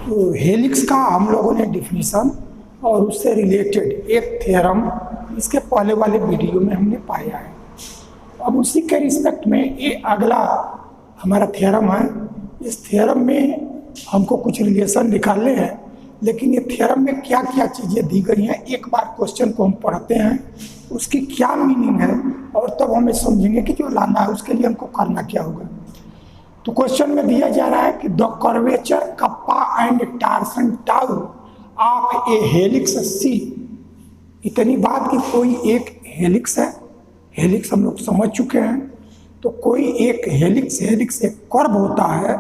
तो हेलिक्स का हम लोगों ने डिफिनीशन और उससे रिलेटेड एक थ्योरम इसके पहले वाले वीडियो में हमने पाया है। अब उसी के रिस्पेक्ट में ये अगला हमारा थ्योरम है। इस थ्योरम में हमको कुछ रिलेशन निकालने हैं, लेकिन ये थ्योरम में क्या क्या चीज़ें दी गई हैं एक बार क्वेश्चन को हम पढ़ते हैं, उसकी क्या मीनिंग है और तब हमें समझेंगे कि जो लाना है उसके लिए हमको करना क्या होगा। तो क्वेश्चन में दिया जा रहा है कि the curvature kappa and torsion tau of a helix C. इतनी बात कि कोई एक हेलिक्स है, हेलिक्स हम लोग समझ चुके हैं। तो कोई एक हेलिक्स एक कर्व होता है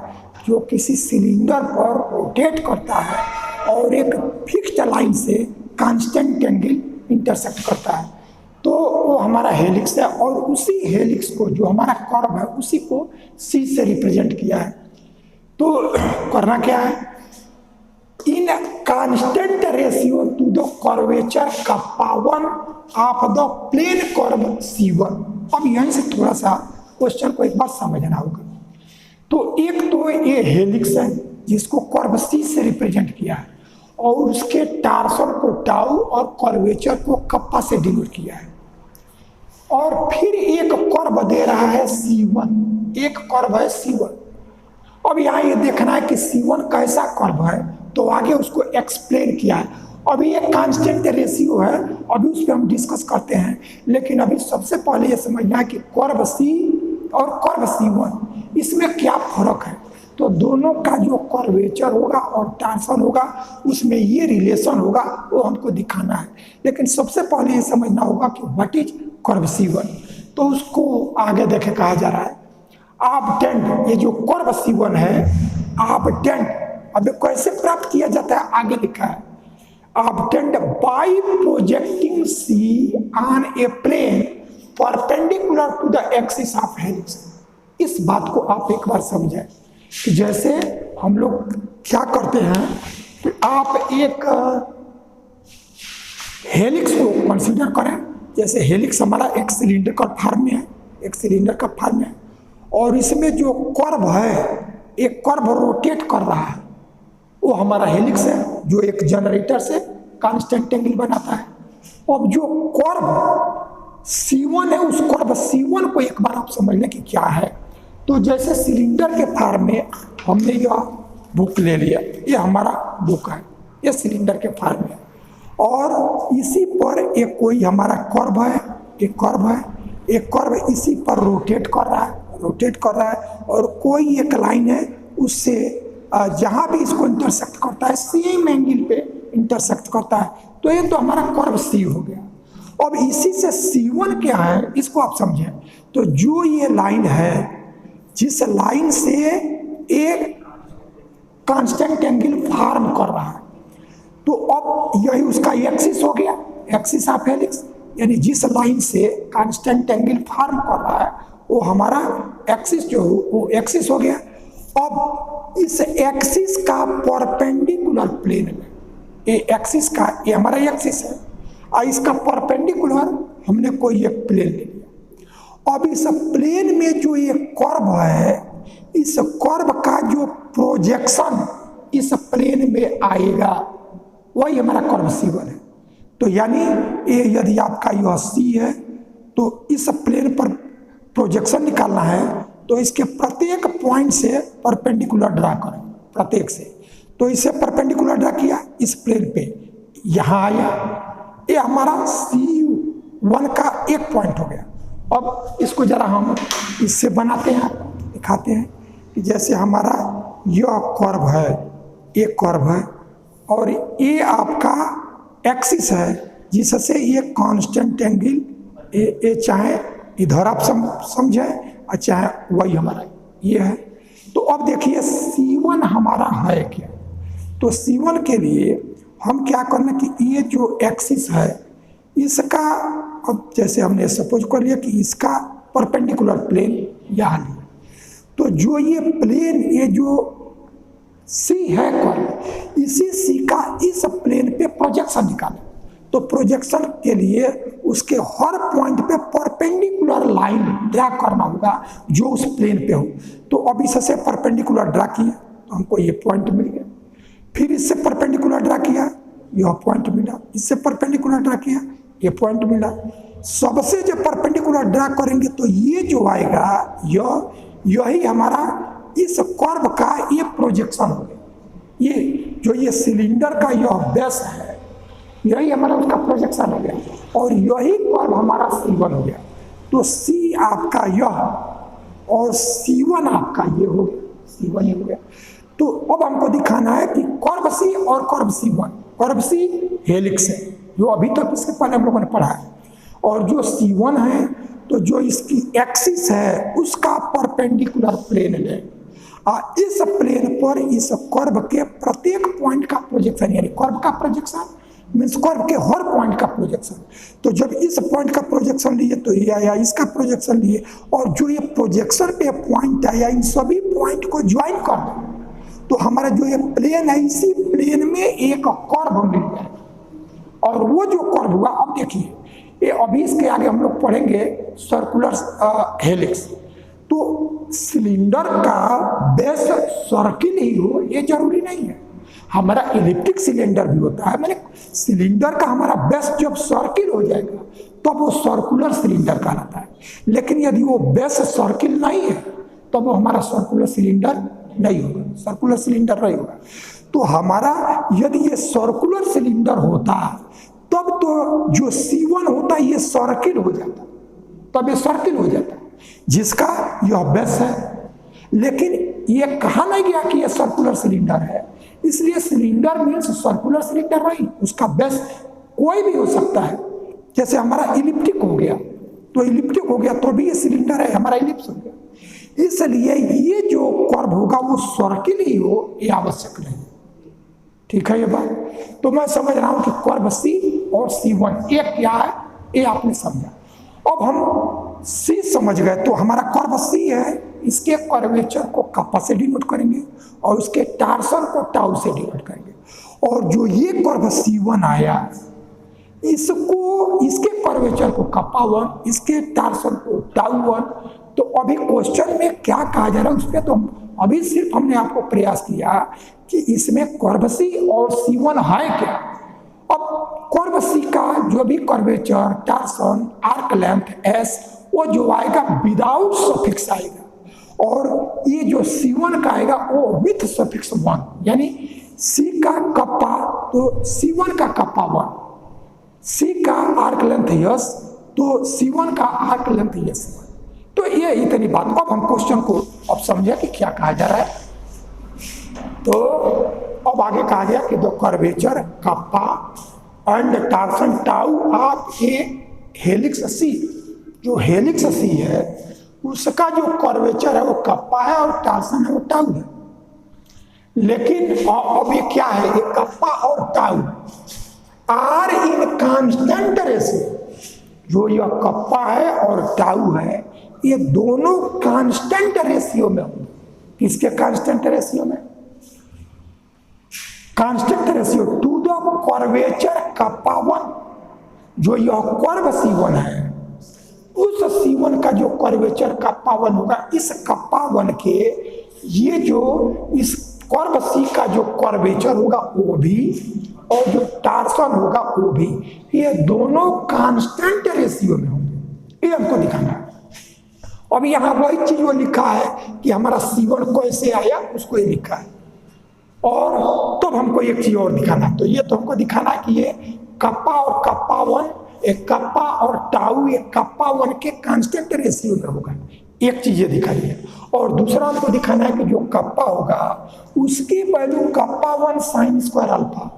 जो किसी सिलेंडर पर रोटेट करता है और एक फिक्स्ड लाइन से कांस्टेंट एंगल इंटरसेक्ट करता है, तो वो हमारा हेलिक्स है। और उसी हेलिक्स को जो हमारा कर्व है उसी को सी से रिप्रेजेंट किया है। तो करना क्या है, in constant ratio to the curvature kappa 1 of the plane curve C1। अब यहीं से थोड़ा सा क्वेश्चन को एक बार समझना होगा। तो एक तो ये हेलिक्स है जिसको कर्व C से रिप्रेजेंट किया है और उसके टार्सन को टाउ और कर्वेचर को कप्पा से डिनोट किया है। और फिर एक कर्व दे रहा है C1, एक कर्व है C1। अब यहाँ ये देखना है कि C1 कैसा कर्व है, तो आगे उसको एक्सप्लेन किया है। अभी एक कांस्टेंट रेशियो है, अभी उस पर हम डिस्कस करते हैं, लेकिन अभी सबसे पहले ये समझना है कि कर्व C और कर्व C1 इसमें क्या फर्क है। तो दोनों का जो कर्वेचर होगा और टार्सन होगा उसमें ये रिलेशन होगा, वो हमको दिखाना है। लेकिन सबसे पहले ये समझना होगा कि व्हाट इज कर्व C1। तो उसको आगे देखे कहा जा रहा है ऑब्टेंड, ये जो कर्व C1 है ऑब्टेंड, अब कैसे प्राप्त किया जाता है आगे लिखा है, obtained by projecting C on a plane perpendicular to the axis of helix. इस बात को आप एक बार समझें कि जैसे हम लोग क्या करते हैं कि आप एक हेलिक्स को कंसीडर करें। जैसे हेलिक्स हमारा एक सिलेंडर का फॉर्म में है, एक सिलेंडर का फॉर्म है, और इसमें जो कर्व है, एक कर्व रोटेट कर रहा है, वो हमारा हेलिक्स है जो एक जनरेटर से कांस्टेंट एंगल बनाता है। अब जो कर्व C1 है, उस कर्व C1 को एक बार आप समझ लें कि क्या है। तो जैसे सिलेंडर के फॉर्म में हमने यह बुक ले लिया, ये हमारा बुक है, ये सिलेंडर के फॉर्म में, और इसी पर एक कोई हमारा कर्व है, एक कर्व है, एक कर्व इसी पर रोटेट कर रहा है, और कोई एक लाइन है उससे जहाँ भी इसको इंटरसेक्ट करता है सेम एंगल पे इंटरसेक्ट करता है। तो ये तो हमारा कर्व C हो गया। अब इसी से C1 क्या है इसको आप समझें। तो जो ये लाइन है, जिस लाइन से एक कांस्टेंट एंगल फॉर्म कर रहा है, तो अब यही उसका एक्सिस हो गया, एक्सिस ऑफ हेलिक्स, यानी जिस लाइन से कांस्टेंट एंगल फॉर्म कर रहा है वो हमारा एक्सिस जो वो एक्सिस हो गया। अब इस एक्सिस का परपेंडिकुलर प्लेन में, ये एक्सिस का, ये हमारा एक्सिस है, और इसका परपेंडिकुलर हमने कोई एक प्लेन ले लिया। अब इस प्लेन में जो ये कर्व है, इस कर्व का जो प्रोजेक्शन इस प्लेन में आएगा वही हमारा कर्व C1 है। तो यानी ये यदि आपका यह C है तो इस प्लेन पर प्रोजेक्शन निकालना है, तो इसके प्रत्येक पॉइंट से परपेंडिकुलर ड्रा करें, प्रत्येक से। तो इसे परपेंडिकुलर ड्रा किया इस प्लेन पे, यहाँ आया, ये हमारा C1 का एक पॉइंट हो गया। अब इसको जरा हम इससे बनाते हैं, दिखाते हैं कि जैसे हमारा यह कर्व है, एक कर्व है, और ये आपका एक्सिस है जिससे ये कांस्टेंट एंगल, ये चाहे इधर आप समझें और चाहे वही हमारा ये है। तो अब देखिए C1 हमारा है क्या। तो C1 के लिए हम क्या करना कि ये जो एक्सिस है इसका, अब जैसे हमने सपोज कर लिया कि इसका परपेंडिकुलर प्लेन यहाँ लिया, तो जो ये प्लेन, ये जो C है कर्व, इसी C का इस प्लेन पे प्रोजेक्शन निकालें। तो प्रोजेक्शन के लिए उसके हर पॉइंट पे परपेंडिकुलर लाइन ड्रा करना होगा जो उस प्लेन पे हो। तो अब इससे परपेंडिकुलर ड्रा किया तो हमको ये पॉइंट मिल गया। फिर इससे परपेंडिकुलर ड्रा किया, यह पॉइंट मिला, इससे परपेंडिकुलर ड्रा किया, ये पॉइंट मिला। सबसे जब परपेंडिकुलर ड्रा करेंगे तो ये जो आएगा यही हमारा इस कर्व का ये प्रोजेक्शन हो गया। ये जो ये सिलेंडर का यह बेस है, यही हमारा उसका प्रोजेक्शन हो गया, और यही कर्व हमारा C1 हो गया। तो C आपका यह और C1 आपका ये हो गया, C1 ये हो गया। तो अब हमको दिखाना है कि कर्व C और curve C1, curve C helix है जो अभी तक इसके पहले हम लोगों ने पढ़ा है, और जो C1 है तो जो इसकी एक्सिस है उसका परपेंडिकुलर प्लेन ले, इस प्लेन पर इस कर्व के प्रत्येक पॉइंट का प्रोजेक्शन, यानी कर्व का प्रोजेक्शन मीन्स कर्व के हर पॉइंट का प्रोजेक्शन। तो जब इस पॉइंट का प्रोजेक्शन लिए तो ये आया, इसका प्रोजेक्शन लिए, और जो ये प्रोजेक्शन पे पॉइंट आया इन सभी पॉइंट को ज्वाइन कर दो तो हमारा जो ये प्लेन है इसी प्लेन में एक कर्व मिल जाएगा। और वो जो कर्व हुआ, अब देखिए ये अभी इसके आगे हम लोग पढ़ेंगे सर्कुलर हेलिक्स। तो सिलेंडर का बेस सर्किल ही हो ये जरूरी नहीं है, हमारा इलिप्टिक सिलेंडर भी होता है। मैंने सिलेंडर का हमारा बेस जब सर्किल हो जाएगा तब वो सर्कुलर सिलेंडर कहलाता है, लेकिन यदि वो बेस सर्किल नहीं है तब वो हमारा सर्कुलर सिलेंडर नहीं होगा, सर्कुलर सिलेंडर नहीं होगा। तो हमारा यदि ये सर्कुलर सिलेंडर होता तब तो जो C1 होता है ये सर्किल हो जाता, तब ये सर्किल हो जाता जिसका यह बेस है। लेकिन ये कहा नहीं गया कि यह सर्कुलर सिलेंडर है, इसलिए सिलेंडर मीन्स सर्कुलर सिलेंडर नहीं, उसका बेस कोई भी हो सकता है। जैसे हमारा इलिप्टिक हो गया तो इलिप्टिक हो गया तो भी ये सिलेंडर है, हमारा इलिप्स हो गया। इसलिए ये जो कर्व होगा वो सर्किल ही हो ये आवश्यक नहीं, ठीक है ये बात। तो मैं समझ रहा हूं कि कर्व C और C1 ये क्या है ये आपने समझा। अब हम C समझ गए तो हमारा कर्व C है, इसके कर्वेचर को कप्पा से डिनोट करेंगे और उसके टार्सन को टाउ से डिनोट करेंगे। और जो ये कर्व C1 आया इसको, इसके कर्वेचर को कप्पा 1, इसके टार्सन को टाउ 1। तो अभी क्वेश्चन में क्या कहा जा रहा है उस पर तो अभी सिर्फ हमने आपको प्रयास किया कि इसमें कर्व C और C1 है क्या। अब कर्व C का जो भी कर्वेचर, टार्सन, आर्क लेंथ S वो जो आएगा विदाउट सफिक्स आएगा, और ये जो C1 का आएगा वो विथ सफिक्स 1, यानी C का कप्पा तो C1 का कप्पा 1, C का आर्क लेंथ S तो C1 का आर्क लेंथ S। तो ये इतनी बात। अब हम क्वेश्चन को अब समझे कि क्या कहा जा रहा है। तो अब आगे कहा गया कि the curvature kappa and torsion tau of a helix C, जो हेलिक्स C है उसका जो कर्वेचर है वो कप्पा है और टार्सन है वो टाउ है। लेकिन अब ये क्या है, ये कप्पा और tau are in constant ratio. जो यह कप्पा है और टाउ है ये दोनों कांस्टेंट रेशियो में होंगे। किसके कांस्टेंट रेशियो में? Constant ratio to the curvature kappa 1। जो यह कर्व C1 है उस C1 का जो कर्वेचर कप्पा 1 होगा, इस कप्पा 1 के ये जो इस कर्व C का जो कर्वेचर होगा वो भी, और जो टार्सन होगा वो भी, ये दोनों कांस्टेंट रेशियो में होंगे। ये हमको दिखाना है। अब यहाँ वही चीज वो लिखा है कि हमारा C1 कैसे आया उसको ये लिखा है, और तब हमको एक चीज और दिखाना है। तो ये तो हमको दिखाना है कि ये कप्पा और कप्पा 1, एक कप्पा और टाउ एक कप्पा 1 के कांस्टेंट रेशियो में होगा। एक चीज ये दिखाई है, और दूसरा हमको दिखाना है कि जो कप्पा होगा उसकी value kappa 1 sine square alpha,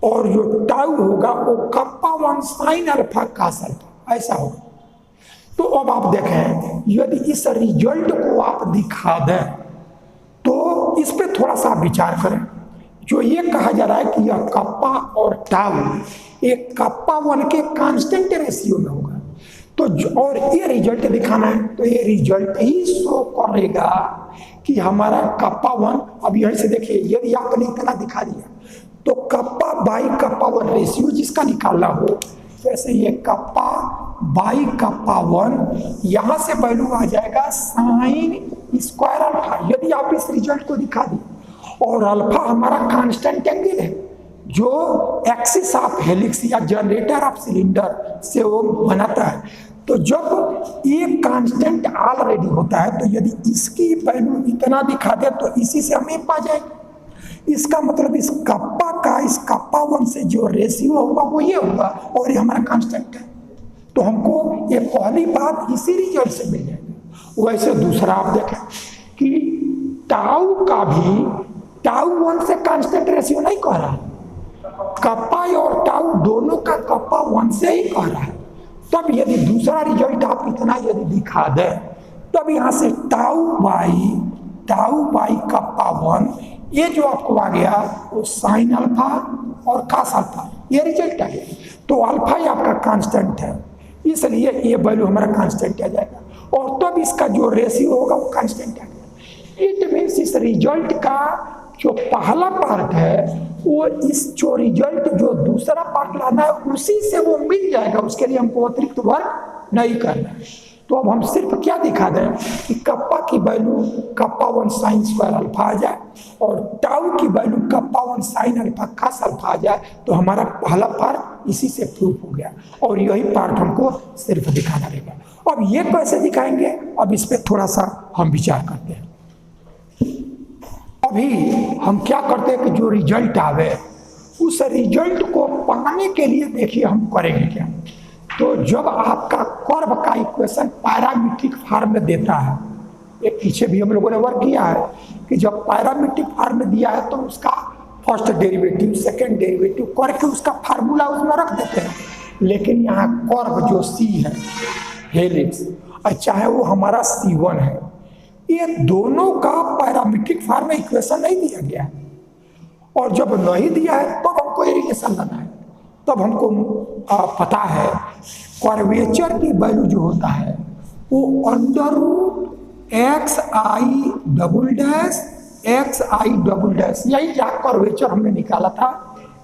और जो टाउ होगा वो kappa 1 sine alpha cos alpha, ऐसा होगा। तो अब आप देखें यदि इस रिजल्ट को आप दिखा दें तो इस पे थोड़ा सा विचार करें। जो ये कहा जा रहा है कि यह कप्पा और टाउ एक कप्पा 1 के कांस्टेंट रेशियो में होगा, तो और ये रिजल्ट दिखाना है, तो ये रिजल्ट ही शो करेगा कि हमारा कप्पा 1, अब यहीं से देखिए यदि आपने इतना दिखा दिया तो कप्पा बाई कप्पा 1 रेशियो जिसका निकालना हो, जैसे ये कप्पा बाई कप्पा 1, यहां से वैल्यू आ जाएगा साइन स्क्वायर अल्फा। यदि आप इस रिजल्ट को दिखा दें और अल्फा हमारा कांस्टेंट एंगल है जो एक्सिस ऑफ हेलिक्स या जनरेटर ऑफ सिलेंडर से वो बनाता है। तो जब ये कांस्टेंट ऑलरेडी होता है तो यदि इसकी वैल्यू इतना दिखा दे तो इसी से हम ये पा जाएंगे। इसका मतलब इस कप्पा का इस कप्पा 1 से जो रेशियो होगा वो ये होगा और ये हमारा कांस्टेंट है। तो हमको ये पहली बात इसी रिजल्ट से मिल जाएगी। वैसे दूसरा आप देखें कि टाउ का भी टाउ 1 से कांस्टेंट रेशियो नहीं कह रहा, कप्पा और टाउ दोनों का कप्पा 1 से ही कह रहा है। तब यदि दूसरा रिजल्ट आप इतना यदि दिखा दे तब यहाँ से टाउ बाई कप्पा 1 ये जो आपको आ गया वो साइन अल्फा और कास अल्फा ये रिजल्ट आ गया। तो अल्फा ही आपका कांस्टेंट है इसलिए ये वैल्यू हमारा कांस्टेंट आ जाएगा और तब इसका जो रेशियो होगा वो कांस्टेंट आ गया। इट मीन्स इस रिजल्ट का जो पहला पार्ट है वो इस जो रिजल्ट जो दूसरा पार्ट लाना है उसी से वो मिल जाएगा, उसके लिए हमको अतिरिक्त वर्क नहीं करना है। तो अब हम सिर्फ क्या दिखा दें कि कप्पा की value kappa 1 sine square alpha आ जाए और टाउ की value kappa 1 sine alpha cos alpha आ जाए तो हमारा पहला पार्ट इसी से प्रूफ हो गया और यही पार्ट हमको सिर्फ दिखाना रहेगा। अब ये कैसे दिखाएंगे, अब इस पर थोड़ा सा हम विचार करते हैं। अभी हम क्या करते हैं कि जो रिजल्ट आवे उस रिजल्ट को पाने के लिए देखिए हम करेंगे क्या। तो जब आपका कर्व का इक्वेशन पैरामीट्रिक फॉर्म में देता है, एक पीछे भी हम लोगों ने वर्क किया है कि जब पैरामीट्रिक फॉर्म में दिया है तो उसका फर्स्ट डेरिवेटिव सेकंड डेरिवेटिव करके उसका फार्मूला उसमें रख देते हैं। लेकिन यहाँ कर्व जो सी है हेलिक्स चाहे वो हमारा C1 है, ये दोनों का पैरामीट्रिक फॉर्म में इक्वेशन नहीं दिया गया है और जब नहीं दिया है तब हमको ये रिलेशन लाना है। तब हमको पता है कर्वेचर की वैल्यू जो होता है वो अंडर रूट XI यही क्या कर्वेचर हमने निकाला था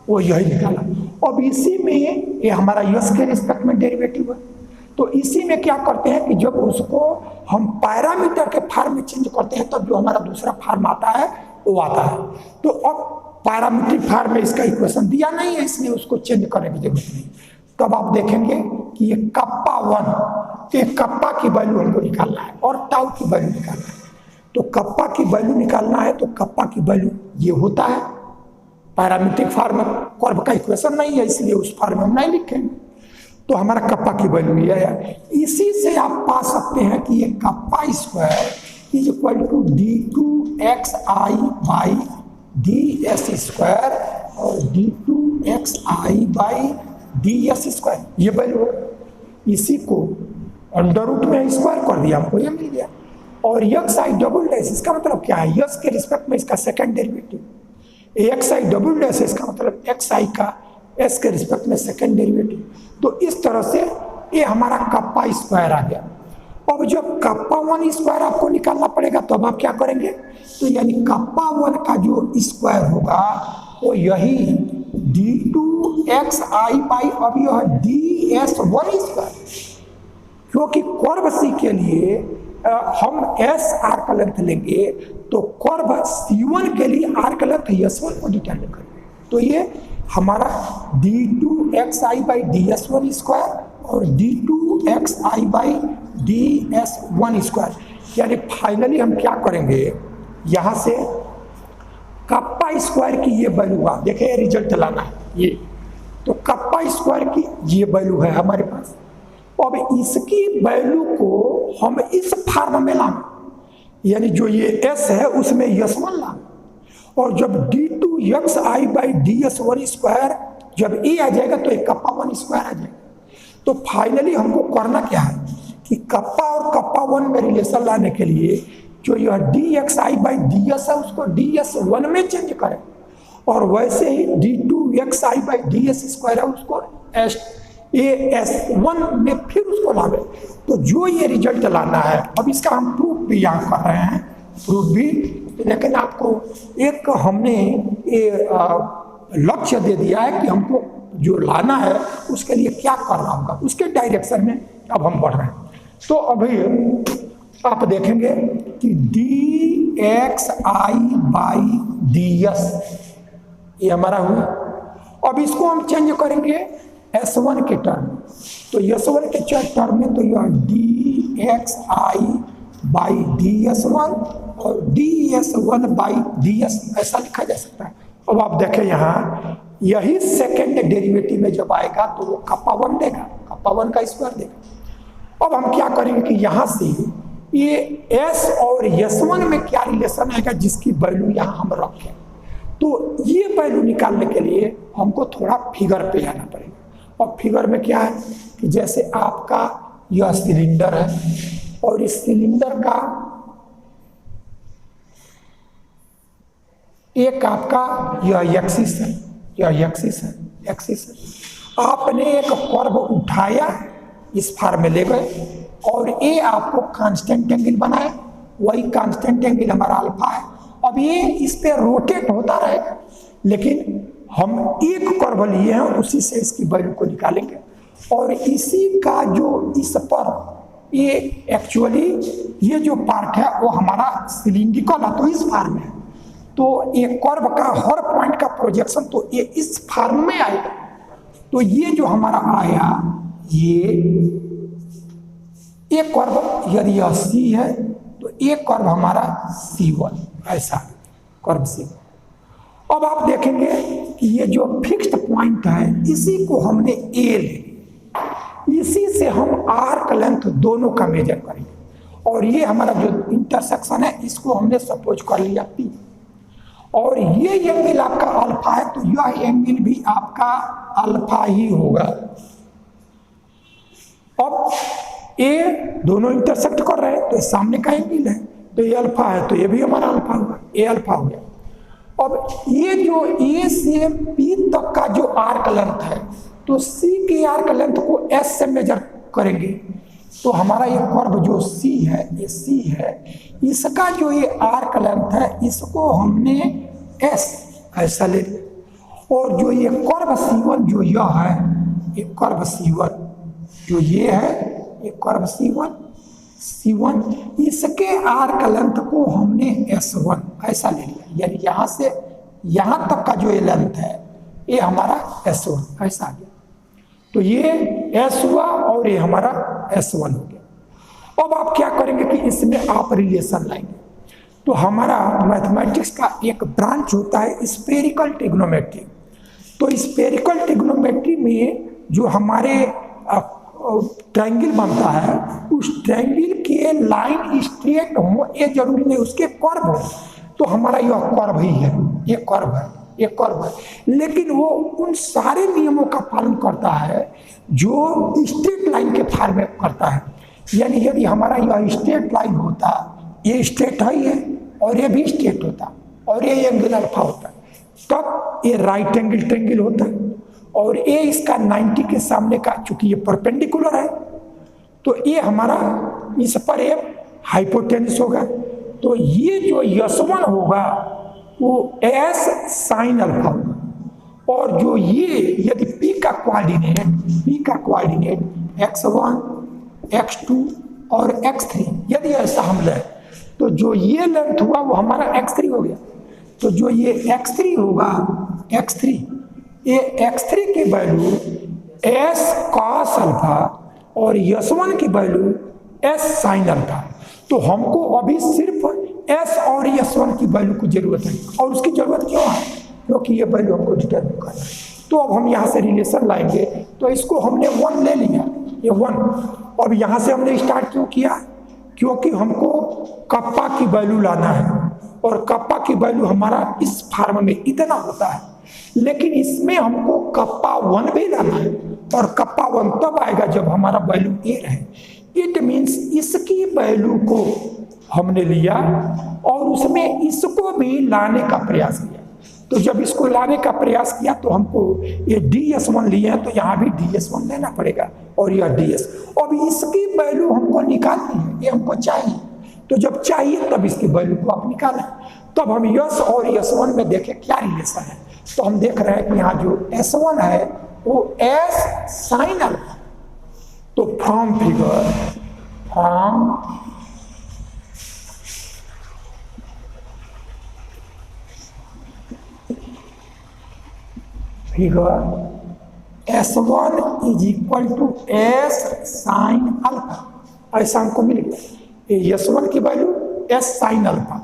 वो यही निकाला। अब इसी में ये हमारा यस के रिस्पेक्ट में डेरिवेटिव है। तो इसी में क्या करते हैं कि जब उसको हम पैरामीटर के फॉर्म में चेंज करते हैं तब जो हमारा दूसरा फॉर्म आता है वो आता है। तो अब पैरामीट्रिक फॉर्म में इसका इक्वेशन दिया नहीं है इसलिए उसको चेंज करने की जरूरत नहीं। तब आप देखेंगे कि ये कप्पा 1 के कप्पा की वैल्यू हमको निकालना है और टाउ की वैल्यू निकालना है। तो कप्पा की वैल्यू निकालना है तो कप्पा की वैल्यू ये होता है, पैरामीट्रिक फॉर्म में कर्व का इक्वेशन नहीं है इसलिए उस फॉर्म में हम नहीं लिखेंगे। तो हमारा कप्पा की वैल्यू ये है। इसी से आप पा सकते हैं कि ये kappa square is equal to d2xi by ds square और d2xi बाई ds स्क्वायर ये वैल्यू है। इसी को अंडर रूट में स्क्वायर कर दिया हमको ये मिल गया। और xi डबल डैश इसका मतलब क्या है, यस के रिस्पेक्ट में इसका second derivative, xi double dash इसका मतलब xi का s के रिस्पेक्ट में सेकंड डेरिवेटिव। तो इस तरह से ये हमारा कप्पा स्क्वायर आ गया। अब जब कप्पा 1 स्क्वायर आपको निकालना पड़ेगा तो अब आप क्या करेंगे, तो यानी कप्पा 1 का जो स्क्वायर होगा वो यही d2xi बाई अब यह ds1 स्क्वायर, क्योंकि कर्व सी के लिए हम s आर्क लेंथ लेंगे तो कर्व C1 के लिए आर्क लेंथ S1 को डिटरमाइन करेंगे। तो ये हमारा d2xi बाई ds1 स्क्वायर और d2xi बाई ds1 स्क्वायर। यानी फाइनली हम क्या करेंगे, यहाँ से कप्पा स्क्वायर की ये वैल्यू आप देखें रिजल्ट लाना है ये, तो कप्पा स्क्वायर की ये वैल्यू है हमारे पास। अब इसकी वैल्यू को हम इस फॉर्म में लाना, यानी जो ये s है उसमें S1 लाना और जब d2xi बाई ds1 स्क्वायर जब ए आ जाएगा तो एक कप्पा 1 स्क्वायर आ जाएगा। तो फाइनली हमको करना क्या है कि कप्पा और कप्पा 1 में रिलेशन लाने के लिए जो यह dxi बाई ds है उसको ds1 में चेंज करें और वैसे ही d2xi बाई ds स्क्वायर है उसको s1 में फिर उसको लावे। तो जो ये रिजल्ट लाना है अब इसका हम प्रूफ भी यहाँ कर रहे हैं, प्रूफ भी, लेकिन आपको एक हमने ये लक्ष्य दे दिया है कि हमको जो लाना है उसके लिए क्या करना होगा, उसके डायरेक्शन में अब हम बढ़ रहे हैं। तो अभी आप देखेंगे कि x I by D S, ये हमारा हुआ। अब इसको हम चेंज करेंगे S1 के टर्म, तो S1 के टर्म में तो यह D X I by D S one और D S one by D S ऐसा लिखा जा सकता है। अब आप देखें यहाँ, यही सेकेंड डेरिवेटिव में जब आएगा तो वो कप्पा वन देगा, कप्पा वन का स्क्वायर देगा। अब हम क्या करेंगे कि यहाँ से ये एस और S1 में क्या रिलेशन आएगा जिसकी वैल्यू यहाँ हम रखें, तो ये वैल्यू निकालने के लिए हमको थोड़ा फिगर पे आना पड़ेगा। और फिगर में क्या है कि जैसे आपका यह सिलेंडर है और इस सिलेंडर का एक आपका यह एक्सिस है, यह एक्सिस है, एक्सिस है। आपने एक कर्व उठाया, इस फार्म में ले गए और ये आपको कांस्टेंट एंगल बनाया, वही कांस्टेंट एंगल हमारा अल्फा है। अब ये इस पे रोटेट होता रहेगा, लेकिन हम एक कर्व लिए हैं उसी से इसकी वैल्यू को निकालेंगे। और इसी का जो इस पर ये एक्चुअली ये जो पार्ट है वो हमारा सिलिंड्रिकल है, तो इस फार्म में है, तो ये कर्व का हर पॉइंट का प्रोजेक्शन तो ये इस फार्म में आएगा। तो ये जो हमारा आया ये कर्व यदि यह सी है तो ये कर्व हमारा C1 ऐसा कर्व C1। अब आप देखेंगे कि ये जो फिक्स्ड पॉइंट है इसी को हमने ए ले, इसी से हम आर्क लेंथ दोनों का मेजर करेंगे। और ये हमारा जो इंटरसेक्शन है इसको हमने सपोज कर लिया P, और ये एंगल आपका अल्फा है तो यह एंगल भी आपका अल्फा ही होगा। अब ये दोनों इंटरसेक्ट कर रहे हैं तो सामने का एंगल है, तो ये अल्फा है तो ये भी हमारा अल्फा होगा, ये अल्फा हो गया। अब ये जो ए से बी तक का जो आर्क लेंथ है तो सी के आर्क लेंथ को एस से मेजर करेंगे, तो हमारा ये कर्व जो सी है, ये सी है, इसका जो ये आर्क लेंथ है इसको हमने एस ऐसा ले लिया। और जो ये कर्व C1 जो यह है, ये कर्व C1 जो ये है, ये कर्व C1 इसके आर्क लेंथ को हमने S1 ऐसा ले लिया, यानी यहाँ से यहाँ तक का जो ये लेंथ है ये हमारा S1 ऐसा आ गया। तो ये S हुआ और ये हमारा S1 हो गया। अब आप क्या करेंगे कि इसमें आप रिलेशन लाएंगे। तो हमारा मैथमेटिक्स का एक ब्रांच होता है स्फेरिकल ट्रिग्नोमेट्री। तो स्फेरिकल ट्रिग्नोमेट्री में जो हमारे ट्रायंगल बनता है उस ट्रायंगल के लाइन स्ट्रेट हो, ये जरूरी नहीं उसके कर्व हो, तो हमारा यह कर्व ही है, ये कर्व है, ये कर्व है। लेकिन वो उन सारे नियमों का पालन करता है जो स्ट्रेट लाइन के फॉर्म में करता है। यानी यदि हमारा यह स्ट्रेट लाइन होता, ये स्ट्रेट है और ये भी स्ट्रेट होता और ये एंगल अल्फा होता, तब ये राइट एंगल ट्रायंगल होता। और ये इसका 90 के सामने का, चूंकि ये परपेंडिकुलर है तो ये हमारा इस पर ये हाइपोटेन्यूस होगा। तो ये जो S1 होगा वो S sin अल्फा होगा। और जो ये यदि P का कोऑर्डिनेट x1, x2 और x3 यदि ऐसा हम लें तो जो ये लेंथ हुआ वो हमारा x3 हो गया। तो जो ये x3 होगा, x3 ये x3 की वैल्यू S cos अल्फा और S1 की वैल्यू S sin अल्फा। तो हमको अभी सिर्फ S और S1 की वैल्यू की जरूरत है। और उसकी जरूरत क्यों है? क्योंकि ये वैल्यू हमको डिटरमिन करना है। तो अब हम यहाँ से रिलेशन लाएंगे, तो इसको हमने 1 ले लिया, ये 1। अब यहाँ से हमने स्टार्ट क्यों किया? क्योंकि हमको कप्पा की वैल्यू लाना है और कप्पा की वैल्यू हमारा इस फार्म में इतना होता है, लेकिन इसमें हमको कप्पा 1 भी लाना है। और कप्पा 1 तब आएगा जब हमारा वैल्यू ए रहे। इट मीन्स इसकी वैल्यू को हमने लिया और उसमें इसको भी लाने का प्रयास किया। तो जब इसको लाने का प्रयास किया तो हमको ये DS1 लिए हैं तो यहाँ भी DS1 लेना पड़ेगा और यह DS। अब इसकी वैल्यू हमको निकालनी है, ये हमको चाहिए। तो जब चाहिए तब इसकी वैल्यू को आप निकालें। तब हम S और S1 में देखें क्या रिलेशन है। तो हम देख रहे हैं कि यहाँ जो S1 है वो S sin अल्फा। तो from figure S1 is equal to S sine alpha, ऐसा हमको मिल गया। ये S1 की वैल्यू S साइन अल्फा।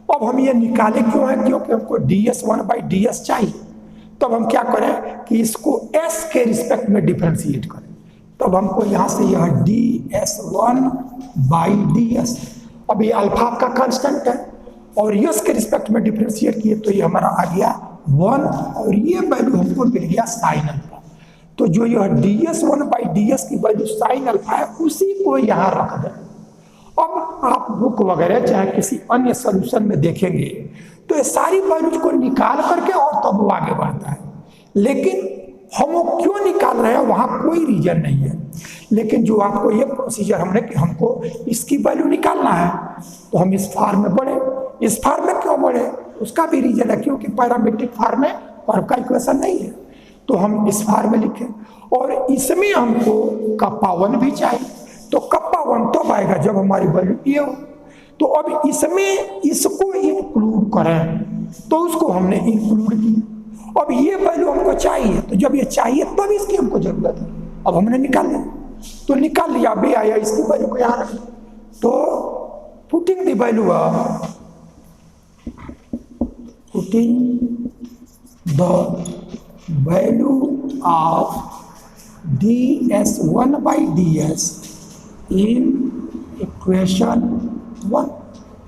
अब हम ये निकाले क्यों है, क्योंकि हमको ds1/ds चाहिए। तब हम क्या करें कि इसको S के रिस्पेक्ट में डिफ्रेंशिएट करें। तब हमको यहाँ से यह ds1/ds, अब ये अल्फा का कांस्टेंट है और यस के रिस्पेक्ट में डिफ्रेंशिएट किए तो ये हमारा आ गया 1 और ये वैल्यू हमको मिल गया साइन अल्फा। तो जो यह ds1/ds की वैल्यू साइन अल्फा है उसी को यहाँ रख दें। अब आप बुक वगैरह चाहे किसी अन्य सोल्यूशन में देखेंगे तो ये सारी वैल्यूज को निकाल करके और तब वो आगे बढ़ता है, लेकिन हम वो क्यों निकाल रहे हैं वहाँ कोई रीजन नहीं है। लेकिन जो आपको ये प्रोसीजर हमने कि हमको इसकी वैल्यू निकालना है तो हम इस फॉर्म में बढ़े। इस फॉर्म में क्यों बढ़े उसका भी रीजन है, क्योंकि पैरामीट्रिक फॉर्म में कर्व का इक्वेशन नहीं है तो हम इस फॉर्म में लिखें। और इसमें हमको कप्पा 1 भी चाहिए, तो कप्पा 1 तब आएगा जब हमारी वैल्यू ये हो। तो अब इसमें इसको इंक्लूड करें तो उसको हमने इंक्लूड किया। अब ये वैल्यू हमको चाहिए, तो जब ये चाहिए तब इसकी हमको जरूरत है। अब हमने निकाल लिया, तो निकाल लिया बे आया, इसकी वैल्यू को यहाँ रख। तो putting the value of ds1/ds in equation 1,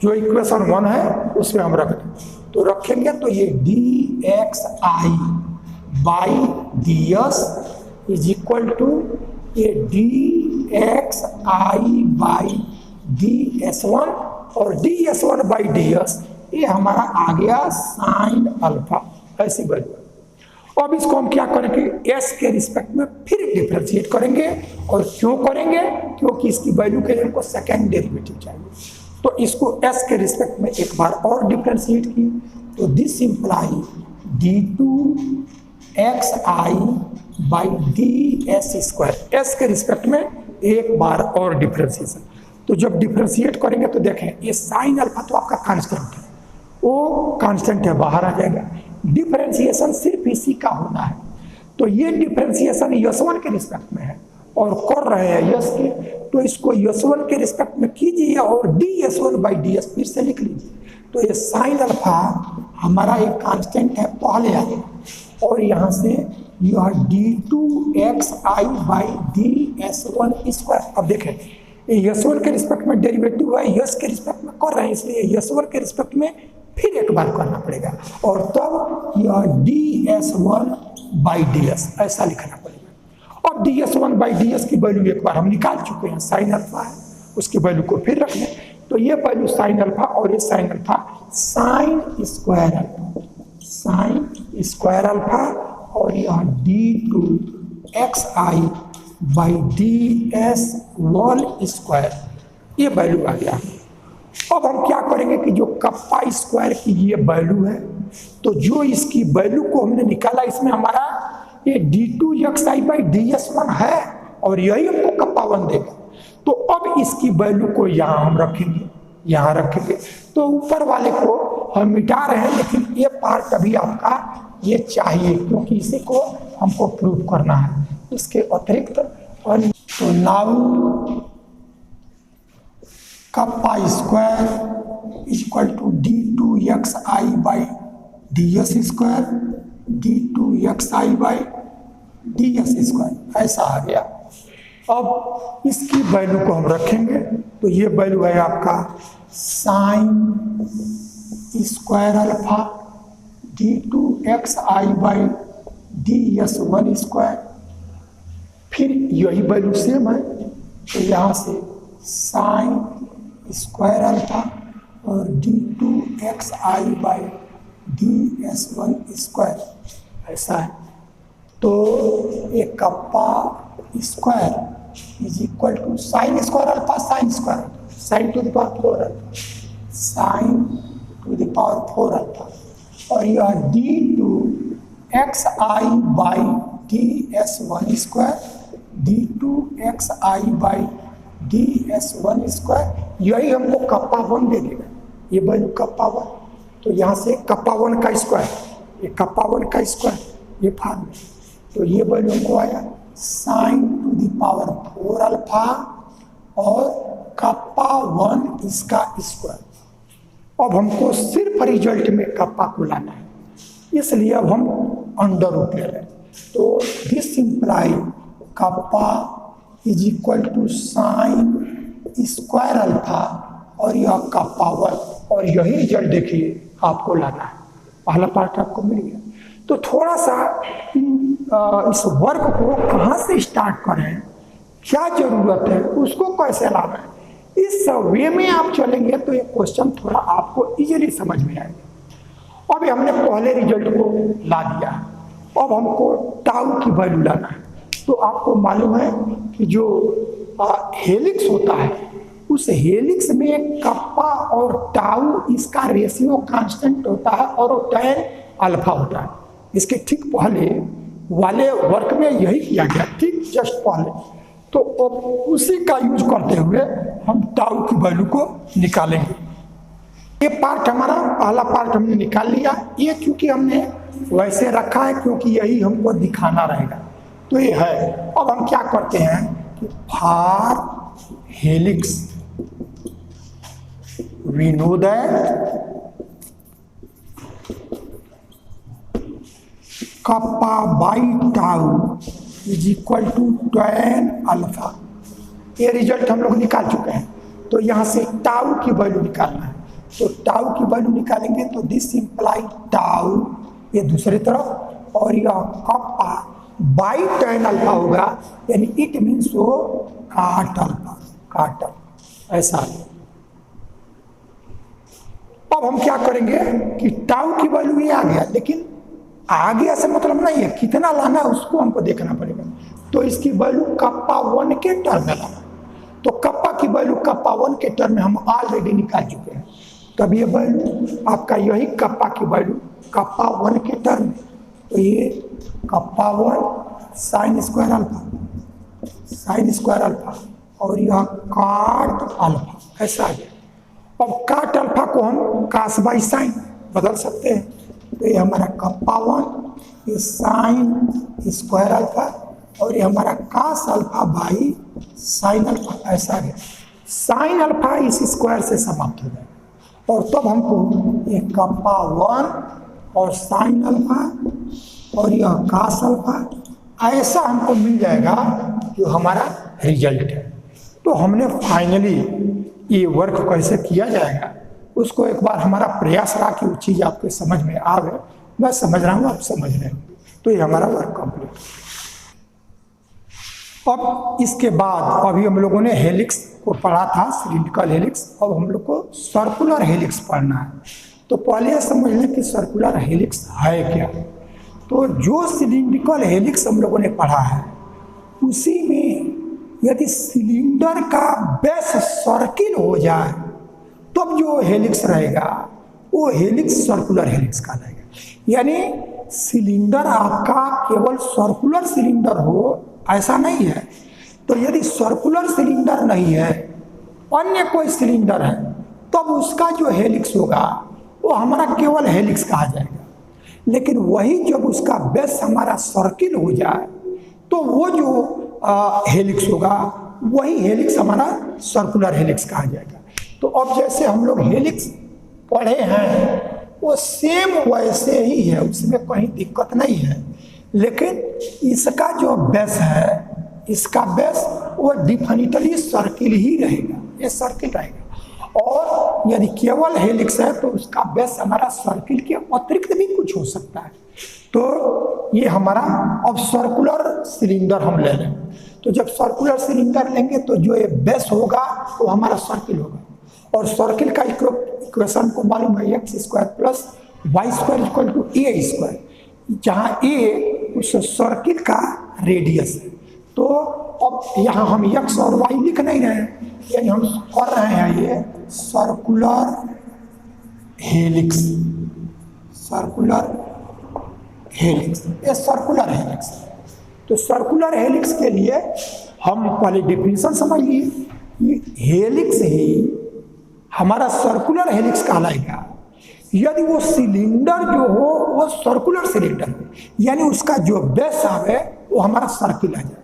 जो इक्वेशन 1 है उसमें हम रख दें। तो रखेंगे तो ये dxi/ds इज इक्वल टू ये dxi/ds1 और ds1/ds ये हमारा आ गया साइन अल्फा, ऐसी वैल्यू। अब इसको हम क्या करेंगे s के रिस्पेक्ट में फिर डिफरेंशिएट करेंगे। और क्यों करेंगे, क्योंकि इसकी वैल्यू के लिए हमको सेकेंड डेरिवेटिव चाहिए। तो इसको s के रिस्पेक्ट में एक बार और डिफरेंशिएट किए तो दिस इंप्लाई d2xi/ds², s के रिस्पेक्ट में एक बार और डिफरेंशिएशन। तो जब डिफरेंशिएट करेंगे तो देखें ये साइन अल्फा तो आपका कांस्टेंट है, वो कांस्टेंट है बाहर आ जाएगा। डिफरेंशिएशन सिर्फ इसी का होना है। तो ये डिफरेंशिएशन s1 के रिस्पेक्ट में है और कर रहे हैं यस के, तो इसको s1 के रिस्पेक्ट में कीजिए और ds1/ds फिर से लिख लीजिए। तो ये साइन अल्फा हमारा एक कांस्टेंट है पहले आगे, और यहाँ से यह d2xi/ds1²। अब देखें s1 के रिस्पेक्ट में डेरिवेटिव है, यस के रिस्पेक्ट में कर रहे हैं, इसलिए s1 के रिस्पेक्ट में फिर एक बार करना पड़ेगा और तब यह ds1/ds ऐसा लिखना पड़ेगा। अब ds1/ds की वैल्यू एक बार हम निकाल चुके हैं, साइन अल्फा है, उसकी वैल्यू को फिर रख लें। तो ये वैल्यू साइन अल्फा और ये sine alpha sine square alpha और यह d2xi/ds1², ये वैल्यू आ गया। अब हम क्या करेंगे कि जो कप्पा स्क्वायर की ये वैल्यू है, तो जो इसकी वैल्यू को हमने निकाला इसमें हमारा ये d2xi/ds1 है और यही हमको कप्पा 1 देगा। तो अब इसकी वैल्यू को यहाँ हम रखेंगे, यहाँ रखेंगे। तो ऊपर वाले को हम मिटा रहे हैं, लेकिन ये पार्ट अभी आपका ये चाहिए क्योंकि इसी को हमको प्रूव करना है इसके अतिरिक्त। और तो now kappa square is equal to d2xi/ds², ऐसा आ गया। अब इसकी वैल्यू को हम रखेंगे तो ये वैल्यू है आपका साइन स्क्वायर अल्फा d2xi/ds1²। फिर यही वैल्यू सेम है, तो यहाँ से साइन स्क्वायर अल्फा और d2xi/ds1², ऐसा है। तो एक kappa square is equal to sine square alpha sine square sine to the power 4 alpha sine to the power 4 alpha और यह d2xi/ds1², यही हमको कप्पा 1 दे देगा, ये वैल्यू कप्पा 1। तो यहाँ से कप्पा 1 का स्क्वायर, ये कप्पा 1 का स्क्वायर ये फार्मूला, तो ये वैल्यू हमको आया sin to the power 4 alpha और कप्पा 1 इसका स्क्वायर। अब हमको सिर्फ रिजल्ट में कप्पा को लाना है, इसलिए अब हम अंडर रूट ले रहे हैं। तो this imply kappa is equal to sine square alpha और यह कप्पा 1, और यही रिजल्ट देखिए आपको लाना है। पहला पार्ट आपको मिल गया। तो थोड़ा सा इस वर्क को कहाँ से स्टार्ट करें, क्या जरूरत है, उसको कैसे लाना है, इस वे में आप चलेंगे तो ये क्वेश्चन थोड़ा आपको इजीली समझ में आएगा। अभी हमने पहले रिजल्ट को ला दिया, अब हमको टाउ की वैल्यू लाना है। तो आपको मालूम है कि जो हेलिक्स होता है उस हेलिक्स में कप्पा और टाउ इसका रेशियो कांस्टेंट होता है और वो tan अल्फा होता है। इसके ठीक पहले वाले वर्क में यही किया गया, ठीक जस्ट पहले। तो उसी का यूज करते हुए हम टाउ की वैल्यू को निकालेंगे। ये पार्ट हमारा पहला पार्ट हमने निकाल लिया। ये क्योंकि हमने वैसे रखा है क्योंकि यही हमको दिखाना रहेगा, तो ये है। अब हम क्या करते हैं कि for helix we know that kappa by tau is equal to tan alpha. ये रिजल्ट हम लोग निकाल चुके हैं। तो यहाँ से टाउ की वैल्यू निकालना है, तो टाउ की वैल्यू निकालेंगे तो दिस इंप्लाई टाउ ये दूसरी तरफ और यह कप्पा बाई tan अल्फा होगा, यानी इट मीन्स वो काट अल्फा, काट अल्फा ऐसा है। अब हम क्या करेंगे कि टाउ की वैल्यू ये आ गया, लेकिन आगे ऐसा मतलब नहीं है, कितना लाना है उसको हमको देखना पड़ेगा। तो इसकी वैल्यू कप्पा 1 के टर्म में लाना। तो कप्पा की वैल्यू कप्पा 1 के टर्म में हम ऑलरेडी निकाल चुके हैं। तब ये वैल्यू आपका यही कप्पा की वैल्यू कप्पा 1 के टर्म में, तो ये kappa 1 sine square alpha, sine square alpha और यह काट अल्फा ऐसा आ गया। अब काट अल्फा को हम कास बाई साइन बदल सकते हैं, तो ये हमारा कप्पा 1 ये साइन स्क्वायर अल्फा और ये हमारा cos alpha by sine alpha ऐसा आ गया। साइन अल्फा इस स्क्वायर से समाप्त हो जाएगा और तब हमको ये कप्पा 1 और साइन अल्फा और यह कास अल्फा ऐसा हमको मिल जाएगा जो हमारा रिजल्ट है। तो हमने फाइनली ये वर्क कैसे किया जाएगा उसको एक बार हमारा प्रयास रहा कि वो चीज़ आपके समझ में आ गए। मैं समझ रहा हूँ, आप समझ रहे हो, तो ये हमारा वर्क कंप्लीट। अब इसके बाद अभी हम लोगों ने हेलिक्स को पढ़ा था, सिलिंड्रिकल हेलिक्स। अब हम लोग को सर्कुलर हेलिक्स पढ़ना है। तो पहले यह समझ लें कि सर्कुलर हेलिक्स है क्या। तो जो सिलिंड्रिकल हेलिक्स हम लोगों ने पढ़ा है उसी में यदि सिलेंडर का बेस सर्किल हो जाए तब जो हेलिक्स रहेगा वो हेलिक्स सर्कुलर हेलिक्स कहलाएगा। यानी सिलेंडर आपका केवल सर्कुलर सिलेंडर हो ऐसा नहीं है। तो यदि सर्कुलर सिलेंडर नहीं है, अन्य कोई सिलेंडर है, तब उसका जो हेलिक्स होगा वो हमारा केवल हेलिक्स कहा जाएगा। लेकिन वही जब उसका बेस हमारा सर्किल हो जाए तो वो जो हेलिक्स होगा वही हेलिक्स हमारा सर्कुलर हेलिक्स कहा जाएगा। तो अब जैसे हम लोग हेलिक्स पढ़े हैं वो सेम वैसे ही है, उसमें कहीं दिक्कत नहीं है। लेकिन इसका जो बेस है, इसका बेस वो डिफिनिटली सर्किल ही रहेगा, ये सर्किल रहेगा। और यदि केवल हेलिक्स है तो उसका बेस हमारा सर्किल के अतिरिक्त भी कुछ हो सकता है। तो ये हमारा अब सर्कुलर सिलेंडर हम ले लें। तो जब सर्कुलर सिलेंडर लेंगे तो जो ये बेस होगा वो हमारा सर्किल होगा। और सर्किल का इक्वेशन को मालूम है, x square plus y square equal to a square, जहाँ ए उस सर्किल का रेडियस है। तो अब यहाँ हम एक्स और वाई लिख नहीं रहे हैं, यानी हम कर रहे हैं ये सर्कुलर हेलिक्स, सर्कुलर हेलिक्स, ये सर्कुलर हेलिक्स। तो सर्कुलर हेलिक्स के लिए हम पहले डिफिनेशन समझ लिए। हेलिक्स ही हमारा सर्कुलर हेलिक्स कहलाएगा यदि वो सिलेंडर जो हो वो सर्कुलर सिलेंडर हो, यानी उसका जो बेस आवे वो हमारा सर्किल आ जाए,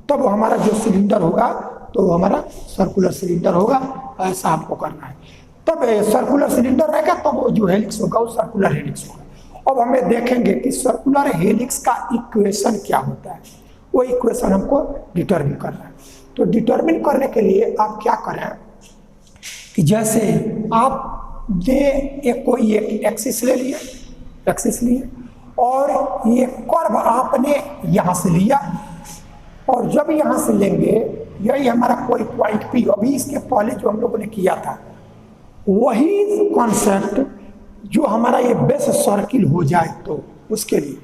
तब वो हमारा जो सिलेंडर होगा तो वो हमारा सर्कुलर सिलेंडर होगा। ऐसा हमको करना है। तब सर्कुलर सिलेंडर रहेगा तब वो जो हेलिक्स होगा वो सर्कुलर हेलिक्स होगा। अब हमें देखेंगे कि सर्कुलर हेलिक्स का इक्वेशन क्या होता है, वो इक्वेशन हमको डिटरमिन करना है। तो डिटरमिन करने के लिए आप क्या करें कि जैसे आप कोई एक एक्सिस ले लिए, एक्सिस लिए और ये कर्व आपने यहाँ से लिया, और जब यहाँ से लेंगे यही हमारा कोई पॉइंट पी, अभी इसके पहले जो हम लोगों ने किया था वही कॉन्सेप्ट जो हमारा ये बेस सर्किल हो जाए तो उसके लिए।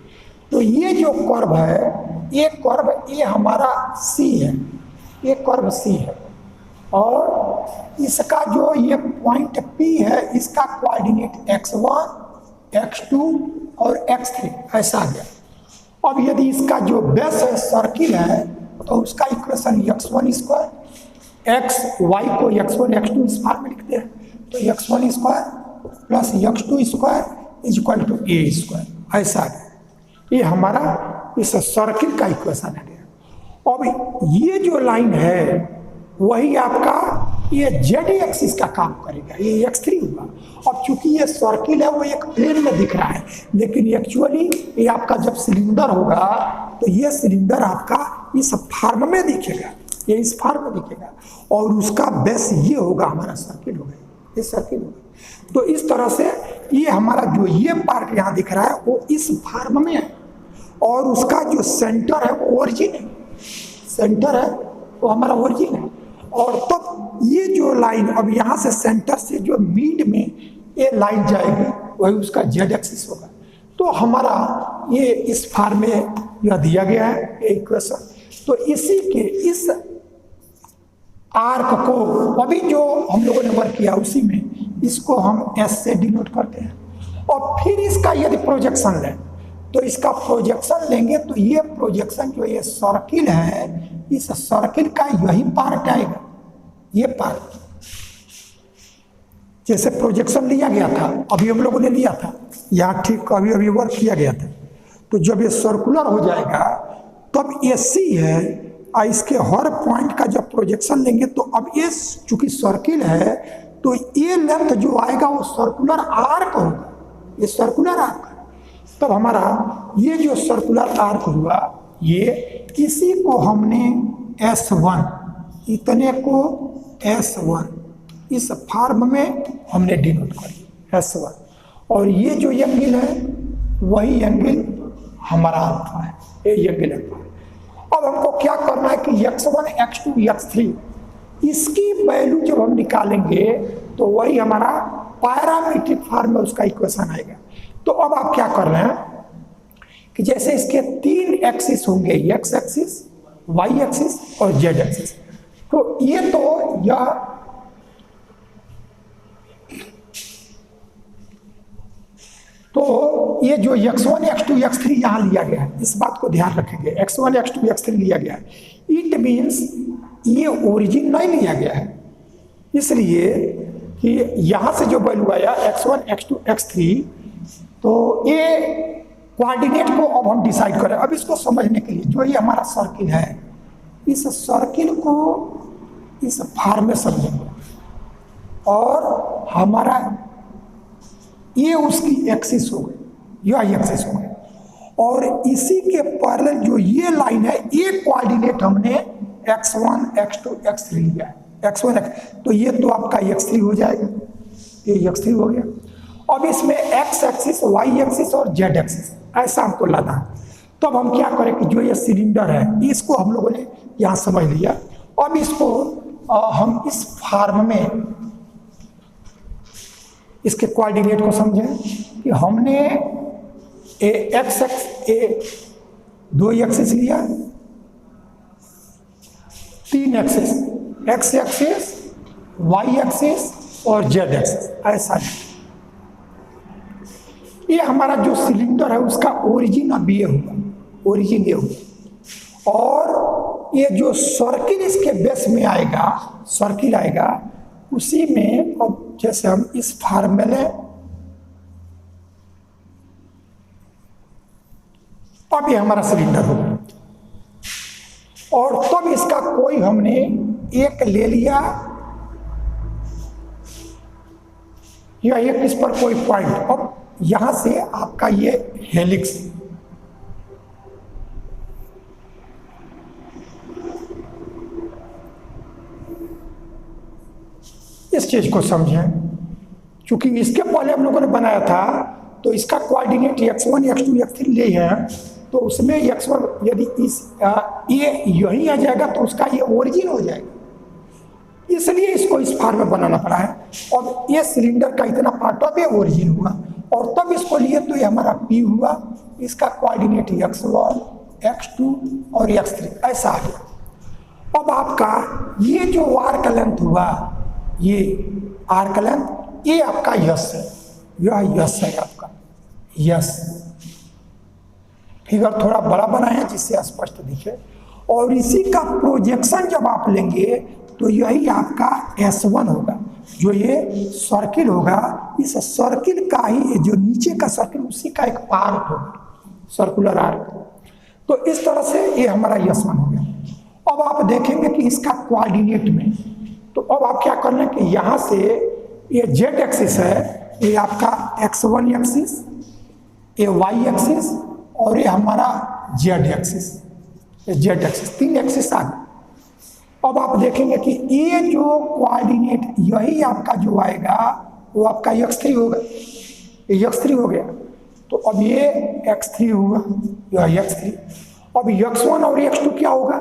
तो ये जो कर्व है, ये कर्व ये हमारा सी है, ये कर्व सी है, और इसका जो ये पॉइंट P है इसका कोऑर्डिनेट x1, x2 और x3 ऐसा आ गया। अब यदि इसका जो बेस है सर्किल है तो उसका equation x1 square, x y को x1 x2 इस फॉर्म में लिखते हैं, तो x1 square plus x2 square is equal to a square, ऐसा आ गया। ये हमारा इस सर्किल का इक्वेशन है। अब ये जो लाइन है वही आपका ये जेड एक्सिस का काम करेगा, ये x3 होगा। अब चूंकि ये सर्किल है वो एक प्लेन में दिख रहा है, लेकिन एक्चुअली ये आपका जब सिलेंडर होगा तो ये सिलेंडर आपका इस फॉर्म में दिखेगा, ये इस फॉर्म में दिखेगा, और उसका बेस ये होगा, हमारा सर्किल होगा, ये सर्किल होगा। तो इस तरह से ये हमारा जो ये पार्ट यहाँ दिख रहा है वो इस फॉर्म में है, और उसका जो सेंटर है वो ओरिजिन है, सेंटर है वो हमारा ओरिजिन है। और तब ये जो लाइन अब यहाँ से सेंटर से जो मिड में ये लाइन जाएगी वही उसका जेड एक्सिस होगा। तो हमारा ये इस फॉर्म में यह दिया गया है ये इक्वेशन। तो इसी के इस आर्क को अभी जो हम लोगों ने वर्क किया उसी में इसको हम एस से डिनोट करते हैं। और फिर इसका यदि प्रोजेक्शन लें तो इसका प्रोजेक्शन लेंगे तो ये प्रोजेक्शन जो ये सर्किल है इस सर्किल का यही पार्ट आएगा, ये पार्ट जैसे प्रोजेक्शन लिया गया था अभी हम लोगों ने लिया था यहाँ ठीक अभी अभी वर्क किया गया था। तो जब ये सर्कुलर हो जाएगा तब ये सी है, इसके हर पॉइंट का जब प्रोजेक्शन लेंगे तो अब ये चूंकि सर्किल है तो ये लेंथ जो आएगा वो सर्कुलर आर्क होगा, ये सर्कुलर आर्क। तब हमारा ये जो सर्कुलर आर्क हुआ ये इसी को हमने S1, इतने को S1 इस फॉर्म में हमने डिनोट कर S1, और ये जो एंगल है वही एंगल हमारा अल्फा है, ये एंगल अल्फा है। अब हमको क्या करना है कि x1 x2 x3 इसकी वैल्यू जब हम निकालेंगे तो वही हमारा पैरामीट्रिक फॉर्म में उसका इक्वेशन आएगा। तो अब आप क्या कर रहे हैं कि जैसे इसके 3 एक्सिस होंगे, x एक्सिस, y एक्सिस और z एक्सिस। तो ये तो ये जो x1 x2 x3 यहाँ लिया गया है इस बात को ध्यान रखेंगे, x1 x2 x3 लिया गया है, इट मीन्स ये ओरिजिन नहीं लिया गया है, इसलिए कि यहाँ से जो वैल्यू आया x1 x2 x3 तो ये कोऑर्डिनेट को अब हम डिसाइड करें। अब इसको समझने के लिए जो ये हमारा सर्किल है इस सर्किल को इस फॉर्म में समझेंगे, और हमारा ये उसकी एक्सिस हो गई, यह एक्सिस हो गई, और इसी के पैरेलल जो ये लाइन है ये कोऑर्डिनेट हमने x1 x2 x3 लिया है, x1 तो ये तो आपका x3 हो जाएगा, ये x3 हो गया। अब इसमें x एक्सिस, y एक्सिस और z एक्सिस ऐसा हमको लाना है। तो अब हम क्या करें कि जो ये सिलेंडर है इसको हम लोगों ने यहाँ समझ लिया। अब इसको हम इस फॉर्म में इसके कोऑर्डिनेट को समझें कि हमने x दो एक्सिस लिया, 3 axis, x axis, y axis और z एक्सिस ऐसा है। ये हमारा जो सिलेंडर है उसका ओरिजिन अब ये होगा, ओरिजिन ये होगा, और ये जो सर्किल इसके बेस में आएगा, सर्किल आएगा उसी में। अब जैसे हम इस फॉर्म में लें अब ये हमारा सिलेंडर होगा और तब इसका कोई हमने एक ले लिया या एक इस पर कोई पॉइंट। अब यहां से आपका ये हेलिक्स, इस चीज को समझें, क्योंकि इसके पहले हम लोगों ने बनाया था तो इसका कोऑर्डिनेट x1 x2 x3 ले है, तो उसमें x1 यदि इस ये यही आ जाएगा तो उसका ये ओरिजिन हो जाएगा, इसलिए इसको इस फॉर्म में बनाना पड़ा है। और ये सिलेंडर का इतना पार्ट ऑफ ये ओरिजिन हुआ और तब इसको लिए तो ये हमारा P हुआ, इसका कोऑर्डिनेट x1 x2 और x3 ऐसा आ गया। अब आपका ये जो आर्क लेंथ हुआ, ये आर्क लेंथ, ये आपका यस है, यह यस है आपका यस। फिगर थोड़ा बड़ा बनाए जिससे स्पष्ट दिखे। और इसी का प्रोजेक्शन जब आप लेंगे तो यही आपका S1 होगा, जो ये सर्किल होगा, इस सर्किल का ही जो नीचे का सर्किल उसी का एक पार्ट होगा, सर्कुलर आर्क। तो इस तरह से ये हमारा S1 हो गया। अब आप देखेंगे कि इसका कोऑर्डिनेट में, तो अब आप क्या कर लें कि यहाँ से ये Z एक्सिस है, ये आपका X1 एक्सिस, ये Y एक्सिस और ये हमारा Z axis, Z axis, 3 axis आ गए। अब आप देखेंगे कि ये जो कोऑर्डिनेट यही आपका जो आएगा वो आपका x3 होगा, ये x3 हो गया। तो अब ये x3 हुआ, यह x3। अब x1 और x2 क्या होगा,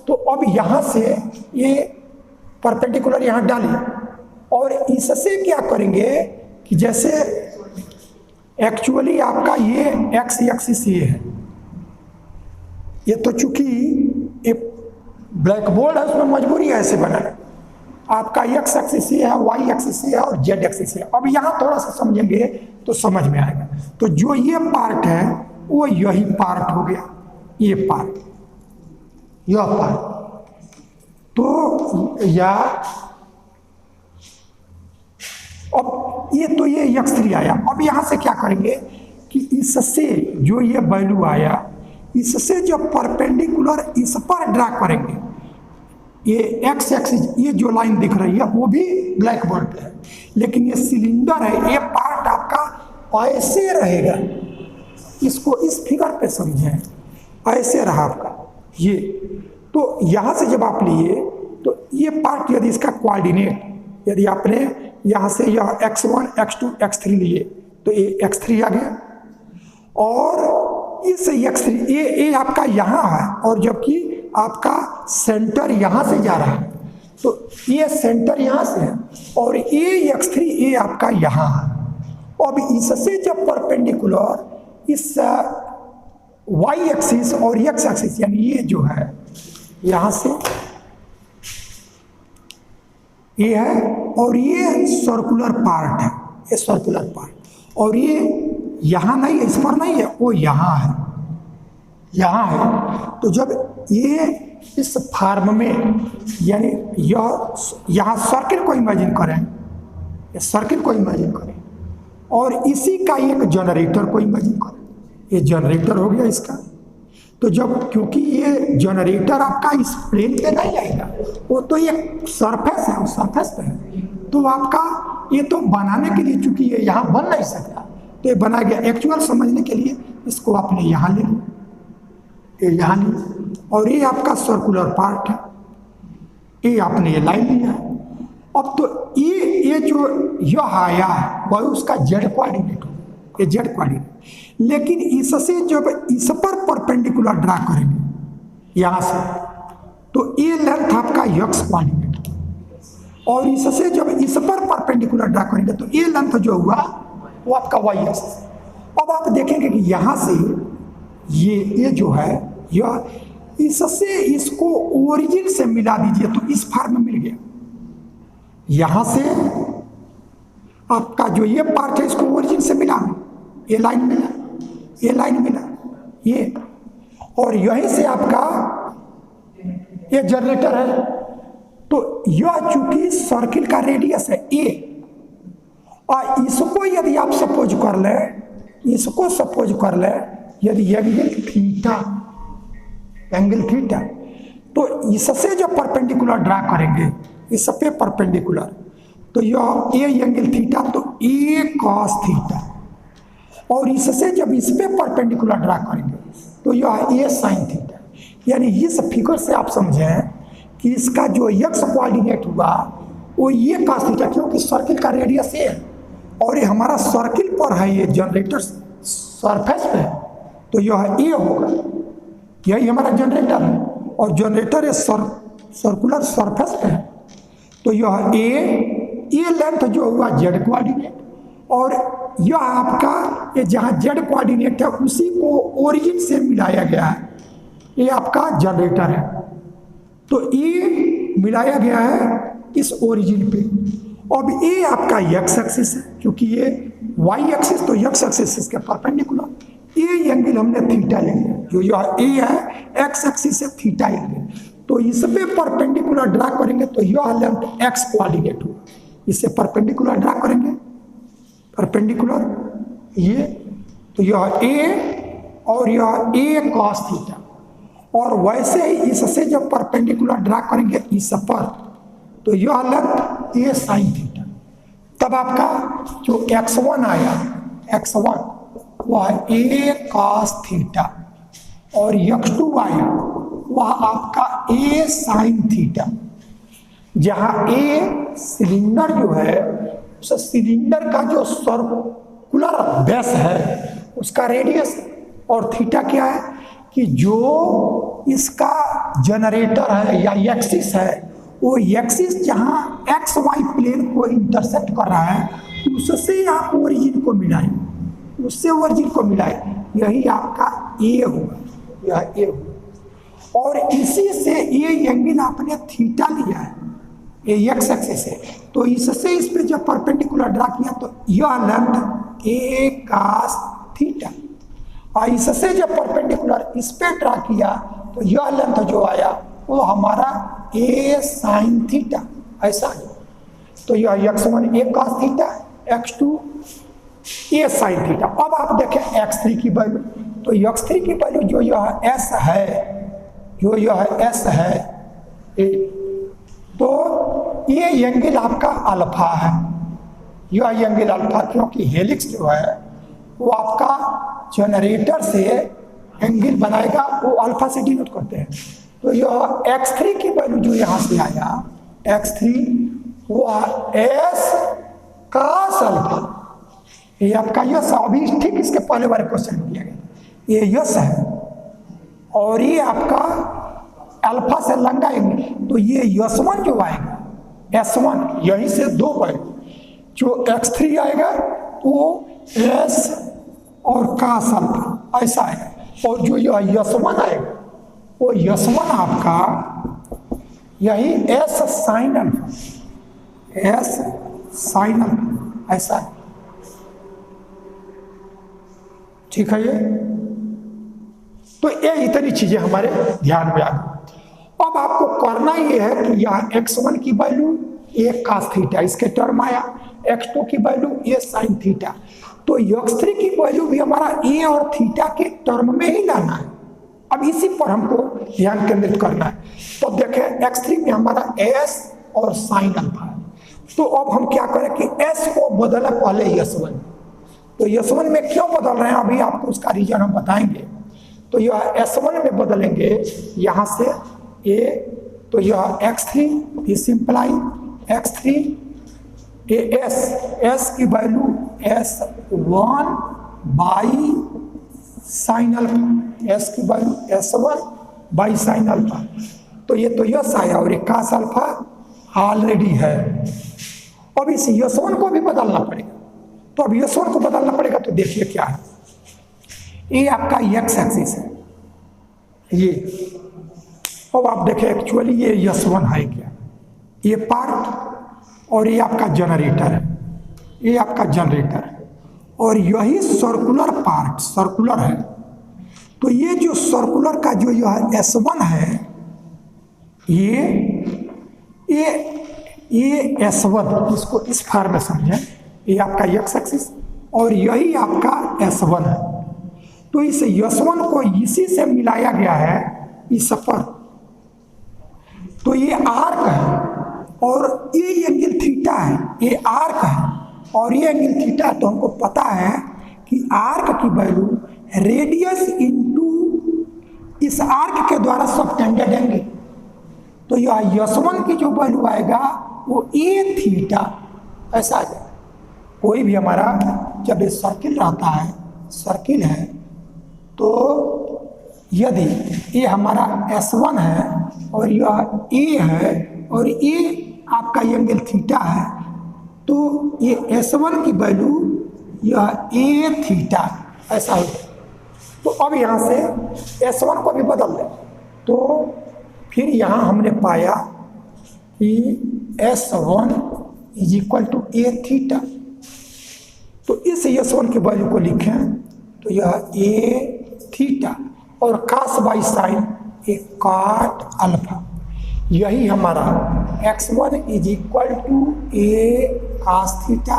तो अब यहाँ से ये परपेंडिकुलर यहाँ डालिए और इससे क्या करेंगे कि जैसे एक्चुअली आपका ये x एक्सिस ये है, ये तो चूंकि ये ब्लैक बोर्ड है उसमें मजबूरी है ऐसे बनाना, आपका x एक्सिस ये है, y एक्सिस ये है और z एक्सिस है। अब यहाँ थोड़ा सा समझेंगे तो समझ में आएगा। तो जो ये पार्ट है वो यही पार्ट हो गया, ये पार्ट, यह पार्ट। तो या अब ये तो ये x3 आया। अब यहाँ से क्या करेंगे कि इससे जो ये वैल्यू आया, इससे जो परपेंडिकुलर इस पर ड्रा करेंगे, ये x एक्सिस, ये जो लाइन दिख रही है वो भी ब्लैक बोर्ड पे है, लेकिन ये सिलेंडर है, ये पार्ट आपका ऐसे रहेगा। इसको इस फिगर पे समझें, ऐसे रहा आपका ये। तो यहाँ से जब आप लिए तो ये पार्ट यदि इसका कोऑर्डिनेट, यदि आपने यहाँ से यह x1 x2 x3 लिए तो ये x3 आ गया और इस x3 ये आपका यहाँ है, और जबकि आपका सेंटर यहाँ से जा रहा है, तो ये सेंटर यहाँ से है और ये x3 ये आपका यहाँ है। अब इससे जब परपेंडिकुलर इस y एक्सिस और x एक्सिस, यानी ये जो है यहाँ से ये है और ये सर्कुलर पार्ट है, ये सर्कुलर पार्ट, और ये यहाँ नहीं है, इस पर नहीं है, वो यहाँ है, यहाँ है। तो जब ये इस फॉर्म में, यानी यहाँ सर्किल को इमेजिन करें, ये सर्किल को इमेजिन करें और इसी का एक जनरेटर को इमेजिन करें, ये जनरेटर हो गया इसका। तो जब, क्योंकि ये जनरेटर आपका इस प्लेन पे नहीं आएगा, वो तो ये सरफेस है, सरफेस पे है, तो आपका ये तो बनाने के लिए, चूंकि ये यहाँ बन नहीं सकता तो ये बना गया। एक्चुअल समझने के लिए इसको आपने यहाँ ले लिया, ये यहाँ लिया, और ये आपका सर्कुलर पार्ट है, ये आपने ये लाइन लिया है। अब तो ये जो यह आया है वह उसका जेड कोऑर्डिनेट हो, ये जेड कोऑर्डिनेट। लेकिन इससे जब इस पर परपेंडिकुलर ड्रा करेंगे यहाँ से, तो ये लेंथ आपका x कोऑर्डिनेट, और इससे जब इस पर परपेंडिकुलर ड्रा करेंगे तो ये लेंथ जो हुआ वो आपका y एक्सिस। अब आप देखेंगे कि यहाँ से ये जो है यह, इससे इसको ओरिजिन से मिला दीजिए तो इस फॉर्म में मिल गया। यहाँ से आपका जो ये पार्ट है इसको ओरिजिन से मिला, ये लाइन मिला, ये लाइन मिला, ये, और यहीं से आपका ये जनरेटर है। तो यह चूंकि सर्किल का रेडियस है a, और इसको यदि आप सपोज कर ले, इसको सपोज कर ले यदि एंगल थीटा तो इससे जो परपेंडिकुलर ड्रा करेंगे, इस पे परपेंडिकुलर, तो यह ए एंगल थीटा तो ए कॉस थीटा, और इससे जब इस पे परपेंडिकुलर ड्रा करेंगे तो यह ए साइन थीटा। यानी इस फिगर से आप समझें कि इसका जो एक्स कोऑर्डिनेट हुआ वो ये कॉस थीटा, क्योंकि सर्किल का रेडियस ए है और ये हमारा सर्किल पर है, ये जनरेटर सरफेस पे है, तो यह ए होगा, यही हमारा जनरेटर है और जनरेटर ये सर्कुलर सरफेस पे है, तो यह ए लेंथ जो हुआ जेड कोऑर्डिनेट, और यह आपका ये जहाँ जेड कोऑर्डिनेट है उसी को ओरिजिन से मिलाया गया है, ये आपका जनरेटर है, तो ये मिलाया गया है इस ओरिजिन पे। अब ये आपका एक्स एक्सिस है, क्योंकि ये वाई एक्सिस तो एक्स एक्सिस इसके परपेंडिकुलर, ये एंगल हमने थीटा ले लिया, जो यह ए है एक्स एक्सिस से थीटा एंगल, तो इस पे परपेंडिकुलर ड्रा करेंगे तो यह लेंथ एक्स कोऑर्डिनेट हुआ, इससे परपेंडिकुलर ड्रा करेंगे, परपेंडिकुलर ये, तो यह ए और यह ए कॉस थीटा, और वैसे ही इससे जब परपेंडिकुलर ड्रा करेंगे इस पर तो यह लेंथ ए साइन थीटा, तब आपका जो x1 आया, x1 वह ए कॉस थीटा, और x2 आया वह आपका ए साइन थीटा, जहां ए सिलेंडर जो है उस सिलेंडर का जो सर्कुलर बेस है उसका रेडियस, और थीटा क्या है कि जो इसका जनरेटर है या एक्सिस है, वो एक्सिस जहां एक्स वाई प्लेन को इंटरसेक्ट कर रहा है उससे आप ओरिजिन को मिलाएं, उससे ओरिजिन को मिलाएं, यही आपका ए होगा, यह ए होगा, और इसी से ये एंगल आपने थीटा लिया है, ये एक्स एक्सिस है, तो इससे इस पे जब परपेंडिकुलर ड्रा किया तो यह लेंथ ए कॉस थीटा, और इससे जब परपेंडिकुलर इस पे ड्रा किया तो यह लेंथ जो आया वो हमारा ए साइन थीटा, ऐसा है, तो यह x1 ए कॉस थीटा, x2 ए साइन थीटा। अब आप देखें x3 की वैल्यू, तो x3 की वैल्यू जो यह s है, जो यह s है ए, तो ये एंगल आपका अल्फा है, यह एंगल अल्फा, क्योंकि हेलिक्स जो है वो आपका जनरेटर से एंगल बनाएगा, वो अल्फा से डिनोट करते हैं, तो यह x3 की वैल्यू जो यहाँ से आया x3 वो s cos अल्फा, ये आपका यस, अभी ठीक इसके पहले वाले क्वेश्चन में दिया गया, ये यस है, और ये आपका अल्फा से लंबा एंगल, तो ये s1 जो आएगा s1 यहीं से दो वैल्यू, जो x3 आएगा वो s और cos अल्फा ऐसा आएगा, और जो यह s1 आएगा वो s1 आपका यही s sine alpha, s sine alpha ऐसा है, ठीक है ये, तो ये इतनी चीजें हमारे ध्यान में आ गई। अब आपको करना ये है कि यहाँ x1 की वैल्यू ए cos थीटा इसके टर्म आया, x2 की वैल्यू ए साइन थीटा, तो x3 की वैल्यू भी हमारा ए और थीटा के टर्म में ही लाना है, अब इसी पर हमको ध्यान केंद्रित करना है। तो देखें x3 में हमारा s और साइन अल्फा है, तो अब हम क्या करें कि s को बदला पहले s1, तो s1 में क्यों बदल रहे हैं अभी आपको उसका रीजन हम बताएंगे, तो यह s1 में बदलेंगे यहाँ से a, तो यह x3 is simply x3 s की value s1 by sine alpha, s की value s1 by sine alpha, तो ये तो यस आया और एक cos अल्फा ऑलरेडी है, अब इस s1 को भी बदलना पड़ेगा, तो अब s1 को बदलना पड़ेगा, तो देखिए क्या है, ये आपका x एक्सिस है ये, अब आप देखें एक्चुअली ये s1 है क्या, ये पार्ट, और ये आपका जनरेटर है, ये आपका जनरेटर है, और यही सर्कुलर पार्ट सर्कुलर है, तो ये जो सर्कुलर का जो यह s1 है ये s1, इसको इस फॉर्म में समझें, ये आपका x एक्सिस और यही आपका s1 है, तो इस S1 को इसी से मिलाया गया है इस पर, तो ये आर्क है और ये एंगल थीटा है, ये आर्क है और ये एंगल थीटा। तो हमको पता है कि आर्क की वैल्यू रेडियस इनटू इस आर्क के द्वारा सबटेंडेड एंगल, तो यह S1 की जो वैल्यू आएगा वो ए थीटा ऐसा आ जाएगा। कोई भी हमारा जब ये सर्किल रहता है, सर्किल है, तो यदि ये हमारा S1 है और यह ए है और ये आपका एंगल थीटा है, तो ये S1 की वैल्यू यह ए थीटा ऐसा हो जाए। तो अब यहाँ से S1 को भी बदल दें, तो फिर यहाँ हमने पाया कि S1 is equal to a theta. तो इस S1 की वैल्यू को लिखें तो यह ए थीटा और cos by sine A cot alpha, यही हमारा x1 is equal to A cos theta,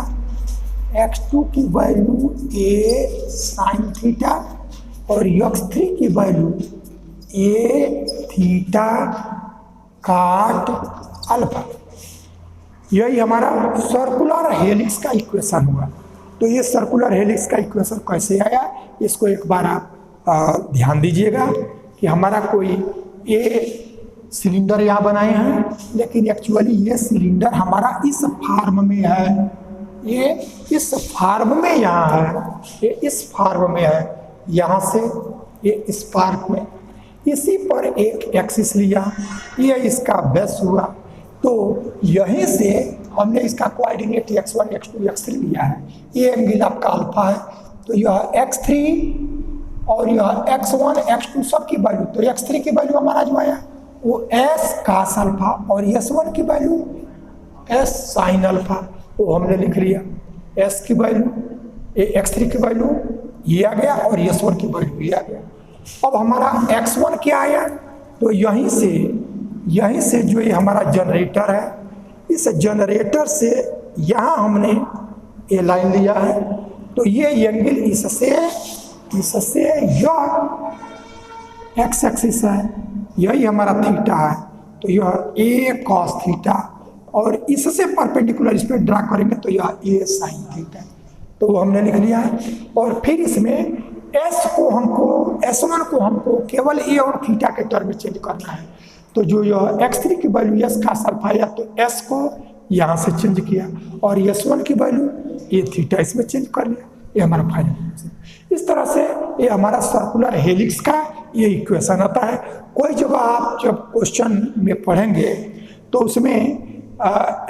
x2 की वैल्यू ए साइन थीटा और x3 की value A theta cot alpha. यही हमारा सर्कुलर हेलिक्स का इक्वेशन हुआ। तो ये सर्कुलर हेलिक्स का इक्वेशन कैसे आया, इसको एक बार आप ध्यान दीजिएगा कि हमारा कोई ये सिलेंडर यहाँ बनाए हैं, लेकिन एक्चुअली ये सिलेंडर हमारा इस फॉर्म में है, ये इस फॉर्म में यहाँ है, ये इस फॉर्म में है, यहाँ से ये इस फॉर्म में, इसी पर एक एक्सिस लिया, ये इसका बेस हुआ। तो यहीं से हमने इसका कोऑर्डिनेट x1, x2, x3 लिया है। ये एंगल आपका अल्फा है, तो यह x3 और यह x1, x2 सब की वैल्यू, तो x3 की वैल्यू हमारा जो आया वो s कास अल्फा और s1 की वैल्यू s साइन अल्फा, वो हमने लिख लिया। s की वैल्यू, x3 की वैल्यू ये आ गया और s1 की वैल्यू ये आ गया। अब हमारा x1 क्या आया, तो यहीं से जो ये हमारा जनरेटर है, इस जनरेटर से यहाँ हमने ये लाइन लिया है, तो ये एंगल इससे यह एक्स एक्सिस है, यही हमारा थीटा है, तो यह ए कॉस थीटा और इससे परपेंडिकुलर इस पर ड्रा करेंगे तो यह ए साइन थीटा, तो वो हमने लिख लिया है। और फिर इसमें S1 को हमको केवल ए और थीटा के टर्म में चेंज करना है, तो जो यह x3 की वैल्यू s का अल्फा है, तो s को यहाँ से चेंज किया और S1 की वैल्यू ए थीटा इसमें चेंज कर लिया, ये हमारा फाइनल। इस तरह से ये हमारा सर्कुलर हेलिक्स का ये इक्वेशन आता है। कोई जगह आप जब क्वेश्चन में पढ़ेंगे तो उसमें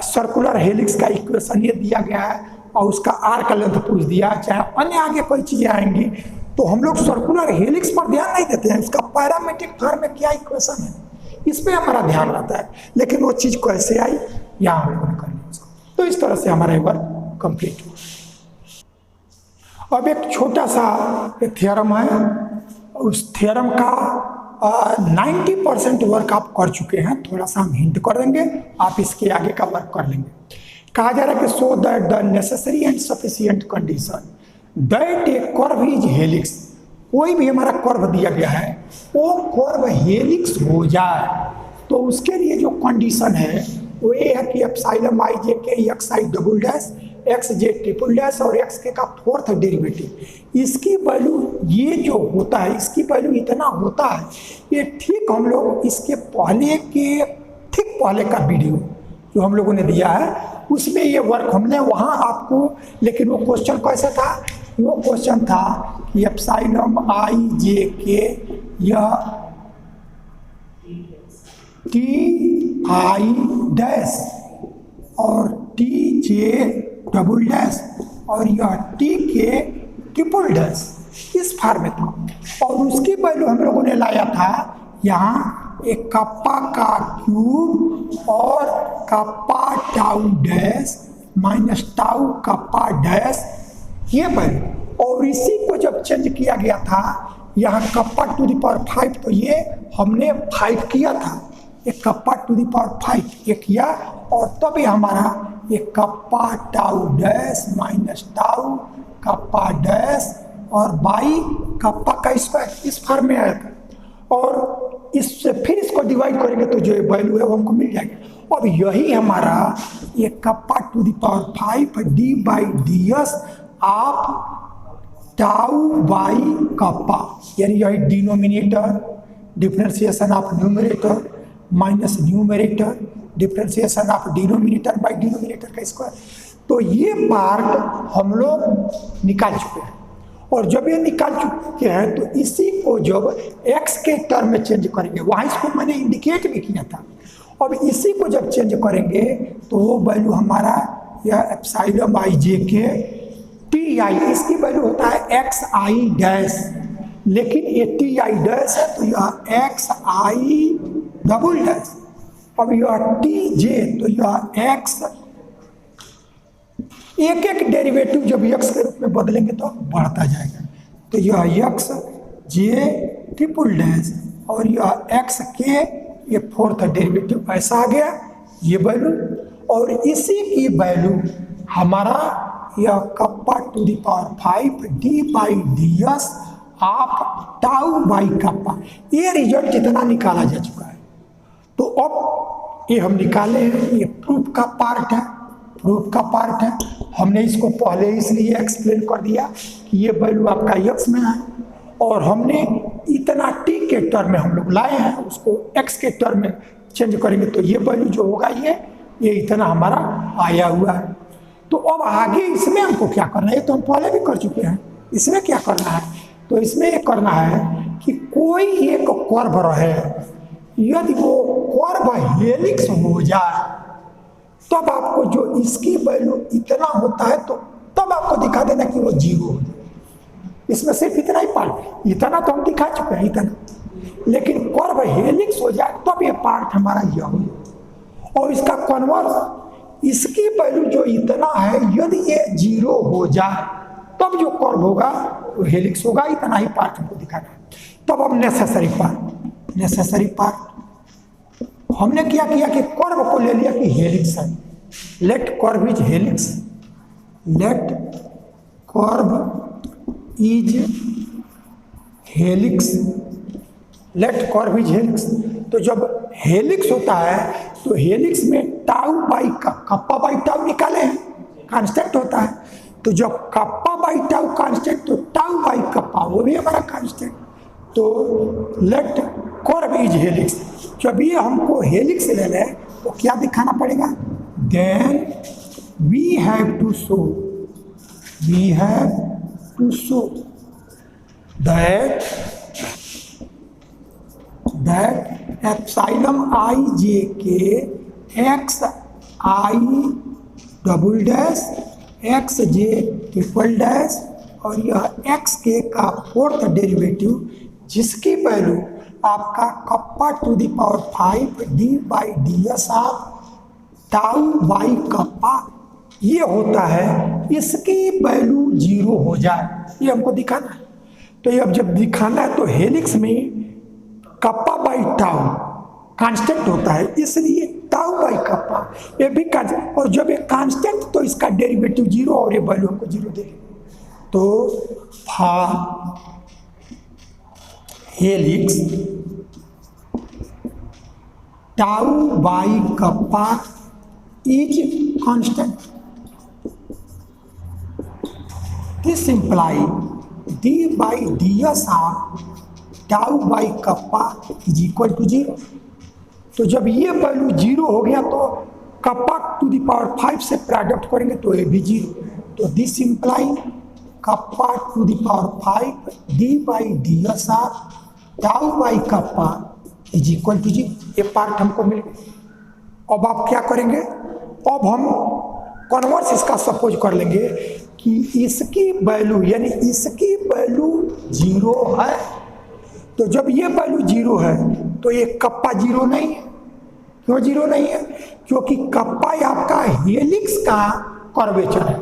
सर्कुलर हेलिक्स का इक्वेशन ये दिया गया है और उसका आर का लेंथ पूछ दिया, चाहे अन्य आगे कोई चीज़ें आएंगी, तो हम लोग सर्कुलर हेलिक्स पर ध्यान नहीं देते हैं, उसका पैरामीट्रिक फॉर्म में क्या इक्वेशन है इस पे हमारा ध्यान रहता है, लेकिन वो चीज़ कैसे आई यहाँ हम लोगों ने कर लिया उसको। तो इस तरह से हमारा वर्क कंप्लीट हुआ। अब एक छोटा सा एक थ्योरम है, उस थ्योरम का 90% वर्क आप कर चुके हैं, थोड़ा सा हम हिंट कर देंगे, आप इसके आगे का वर्क कर लेंगे। कहा जा रहा है कि so that the necessary and sufficient condition that A curve is helix, कोई भी हमारा कर्व दिया गया है वो कर्व हेलिक्स हो जाए, तो उसके लिए जो कंडीशन है वो ये है कि epsilon i j k x i double dash x j triple dash और x k का फोर्थ डेरिवेटिव, इसकी वैल्यू ये जो होता है, इसकी वैल्यू इतना होता है, ये ठीक हम लोग इसके पहले के ठीक पहले का वीडियो जो हम लोगों ने दिया है उसमें ये वर्क हमने वहाँ आपको, लेकिन वो क्वेश्चन कैसा था, वो क्वेश्चन था कि एप्सिलॉन i j k यह t i डैश और t j डबल डैश और यह t के ट्रिपल डैश इस फॉर्म में था, और उसकी वैल्यू हम लोगों ने लाया था यहाँ एक कप्पा का क्यूब और kappa tau dash minus tau kappa dash ये वैल्यू, और इसी को जब चेंज किया गया था यहाँ कप्पा टू द पावर 5, तो ये हमने 5 किया था, एक कप्पा टू द पावर 5 ये किया, और तब ये हमारा एक kappa tau dash minus tau kappa dash और बाई कप्पा का स्क्वायर इस फॉर्म में आया था, और इससे फिर इसको डिवाइड करेंगे तो जो वैल्यू है वो हमको मिल जाएगा। अब यही हमारा ये kappa to the power 5 D by D s of tau by kappa, यानी यही denominator differentiation of numerator minus numerator differentiation of denominator by denominator का स्क्वायर। तो ये पार्ट हम लोग निकाल चुके हैं, और जब ये निकाल चुके हैं तो इसी को जब x के टर्म में चेंज करेंगे, वहाँ इसको मैंने इंडिकेट भी किया था, अब इसी को जब चेंज करेंगे तो वो वैल्यू हमारा यह एप्सिलॉन बाई जे के टी आई, इसकी वैल्यू होता है एक्स आई डैश, लेकिन ये टी आई डैश है तो यह एक्स आई डबल डैश, अब यह टी जे तो यह एक्स, एक एक डेरिवेटिव जब एक्स के रूप में बदलेंगे तो बढ़ता जाएगा, तो यह एक्स जे ट्रिपल डैश और यह एक्स के ये फोर्थ डेरिवेटिव ऐसा आ गया ये वैल्यू, और इसी की वैल्यू हमारा यह kappa to the power 5 D by D s of tau by kappa, ये रिजल्ट इतना निकाला जा चुका है। तो अब ये हम निकाले हैं, ये प्रूफ का पार्ट है, प्रूफ का पार्ट है, हमने इसको पहले इसलिए एक्सप्लेन कर दिया कि ये वैल्यू आपका एक्स में है, और हमने इतना टी के टर्म में हम लोग लाए हैं, उसको एक्स के टर्म में चेंज करेंगे तो ये वैल्यू जो होगा ये इतना हमारा आया हुआ है। तो अब आगे इसमें हमको क्या करना है, ये तो हम पहले भी कर चुके हैं, इसमें क्या करना है, तो इसमें ये करना है कि कोई एक कर्व रहे, यदि वो कर्व हेलिक्स हो जाए तब आपको जो इसकी वैल्यू इतना होता है तो तब आपको दिखा देना कि वो जीरो हो जाए। इसमें सिर्फ इतना ही पार्ट, इतना तो हम दिखा चुके हैं इतना, लेकिन कर्व हेलिक्स हो जाए तब ये पार्ट हमारा यह हो, और इसका कन्वर्स इसकी वैल्यू जो इतना है यदि ये जीरो हो जाए तब जो कर्व होगा वो हेलिक्स होगा, इतना ही पार्ट हमको दिखाना है। तब अब नेसेसरी पार्ट हमने क्या किया कि कर्व को ले लिया कि हेलिक्स है, let curve is helix, let curve is helix, let curve is helix. तो जब हेलिक्स होता है तो हेलिक्स में tau by kappa by tau निकाले हैं, कांस्टेंट होता है, तो जब कप्पा बाई टाउ कांस्टेंट तो टाउ बाई कप्पा वो भी हमारा कांस्टेंट, तो लेट कर्व इज हेलिक्स। जब ये हमको हेलिक्स ले लें तो क्या दिखाना पड़ेगा, then we have to show that epsilon I J K X I double dash X J triple dash और यह एक्स के का फोर्थ डेरिवेटिव जिसकी वैल्यू आपका kappa to the power 5 D by D S of tau by kappa ये होता है, इसकी वैल्यू जीरो हो जाए, ये हमको दिखाना है। तो ये अब जब दिखाना है तो हेलिक्स में कप्पा बाई टाउ कांस्टेंट होता है, इसलिए टाउ बाई कप्पा ये भी कांस्टेंट, और जब ये कांस्टेंट तो इसका डेरिवेटिव जीरो और ये वैल्यू हमको जीरो देगी। तो helix tau by kappa is constant, this imply D by D S of tau by kappa is equal to zero. तो जब ये वैल्यू जीरो हो गया तो कप्पा टू द पावर 5 से प्रोडक्ट करेंगे तो ये भी जीरो, तो this imply kappa to the power 5 D by D S of tau by kappa is equal to zero, ये पार्ट हमको मिल गया। अब आप क्या करेंगे, अब हम कन्वर्स इसका सपोज कर लेंगे कि इसकी वैल्यू यानी इसकी वैल्यू जीरो है, तो जब ये वैल्यू जीरो है तो ये कप्पा जीरो नहीं है। क्यों जीरो नहीं है, क्योंकि कप्पा आपका हेलिक्स का कर्वेचर है,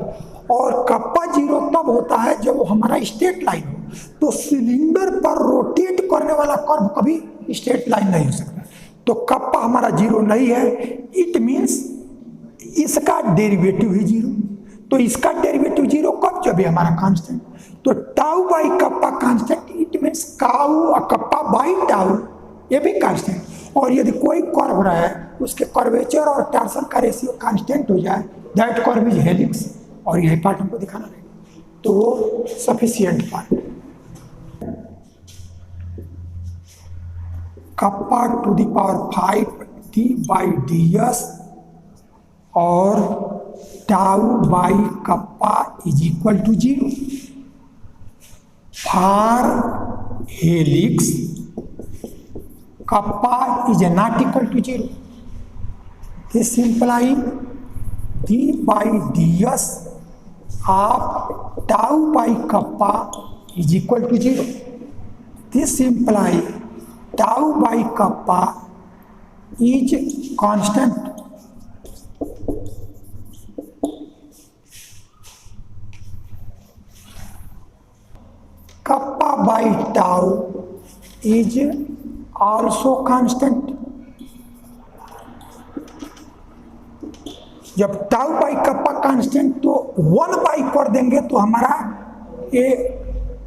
और कप्पा जीरो तब होता है जब हमारा स्ट्रेट लाइन हो, तो सिलेंडर पर रोटेट करने वाला कर्व कभी स्ट्रेट लाइन नहीं हो सकता, तो कप्पा हमारा जीरो नहीं है, इट मीन्स इसका डेरिवेटिव ही जीरो। तो इसका डेरिवेटिव जीरो कब, जब ये हमारा कांस्टेंट। तो tau by kappa constant, it means cow kappa by tau, ये भी कांस्टेंट। और यदि कोई कर्व रहा है उसके कर्वेचर और टॉर्सन का रेशियो कांस्टेंट हो जाए, दैट कर्व इज हेलिक्स। और यही पार्ट हमको दिखाना रहेगा, तो वो sufficient part. Kappa to the power 5 D by D S और tau by kappa is equal to 0 for helix kappa is not equal to 0। This imply D by D S of tau by kappa is equal to 0। This imply tau by kappa is constant. Kappa by tau is also constant. जब tau by kappa constant तो 1 by कर देंगे तो हमारा ये,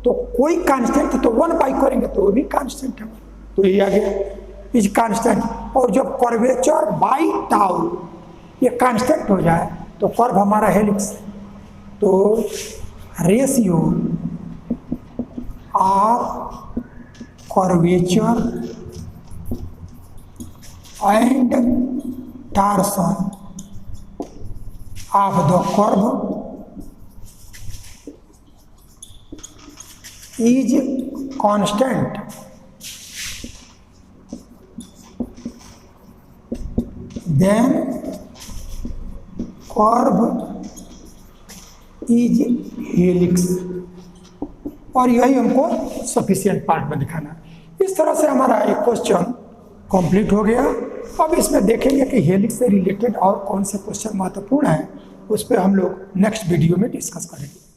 तो कोई constant तो 1 बाई करेंगे तो वो भी कांस्टेंट है, तो ये आ गया इज कांस्टेंट। और जब कर्वेचर बाई टाउ ये कांस्टेंट हो जाए तो कर्व हमारा हेलिक्स। तो ratio of curvature and torsion of the curve is constant. Then curve is helix. और यही हमको सफिशिएंट पार्ट में दिखाना है। इस तरह से हमारा एक क्वेश्चन कंप्लीट हो गया। अब इसमें देखेंगे कि हेलिक्स से रिलेटेड और कौन से क्वेश्चन महत्वपूर्ण है, उस पर हम लोग नेक्स्ट वीडियो में डिस्कस करेंगे।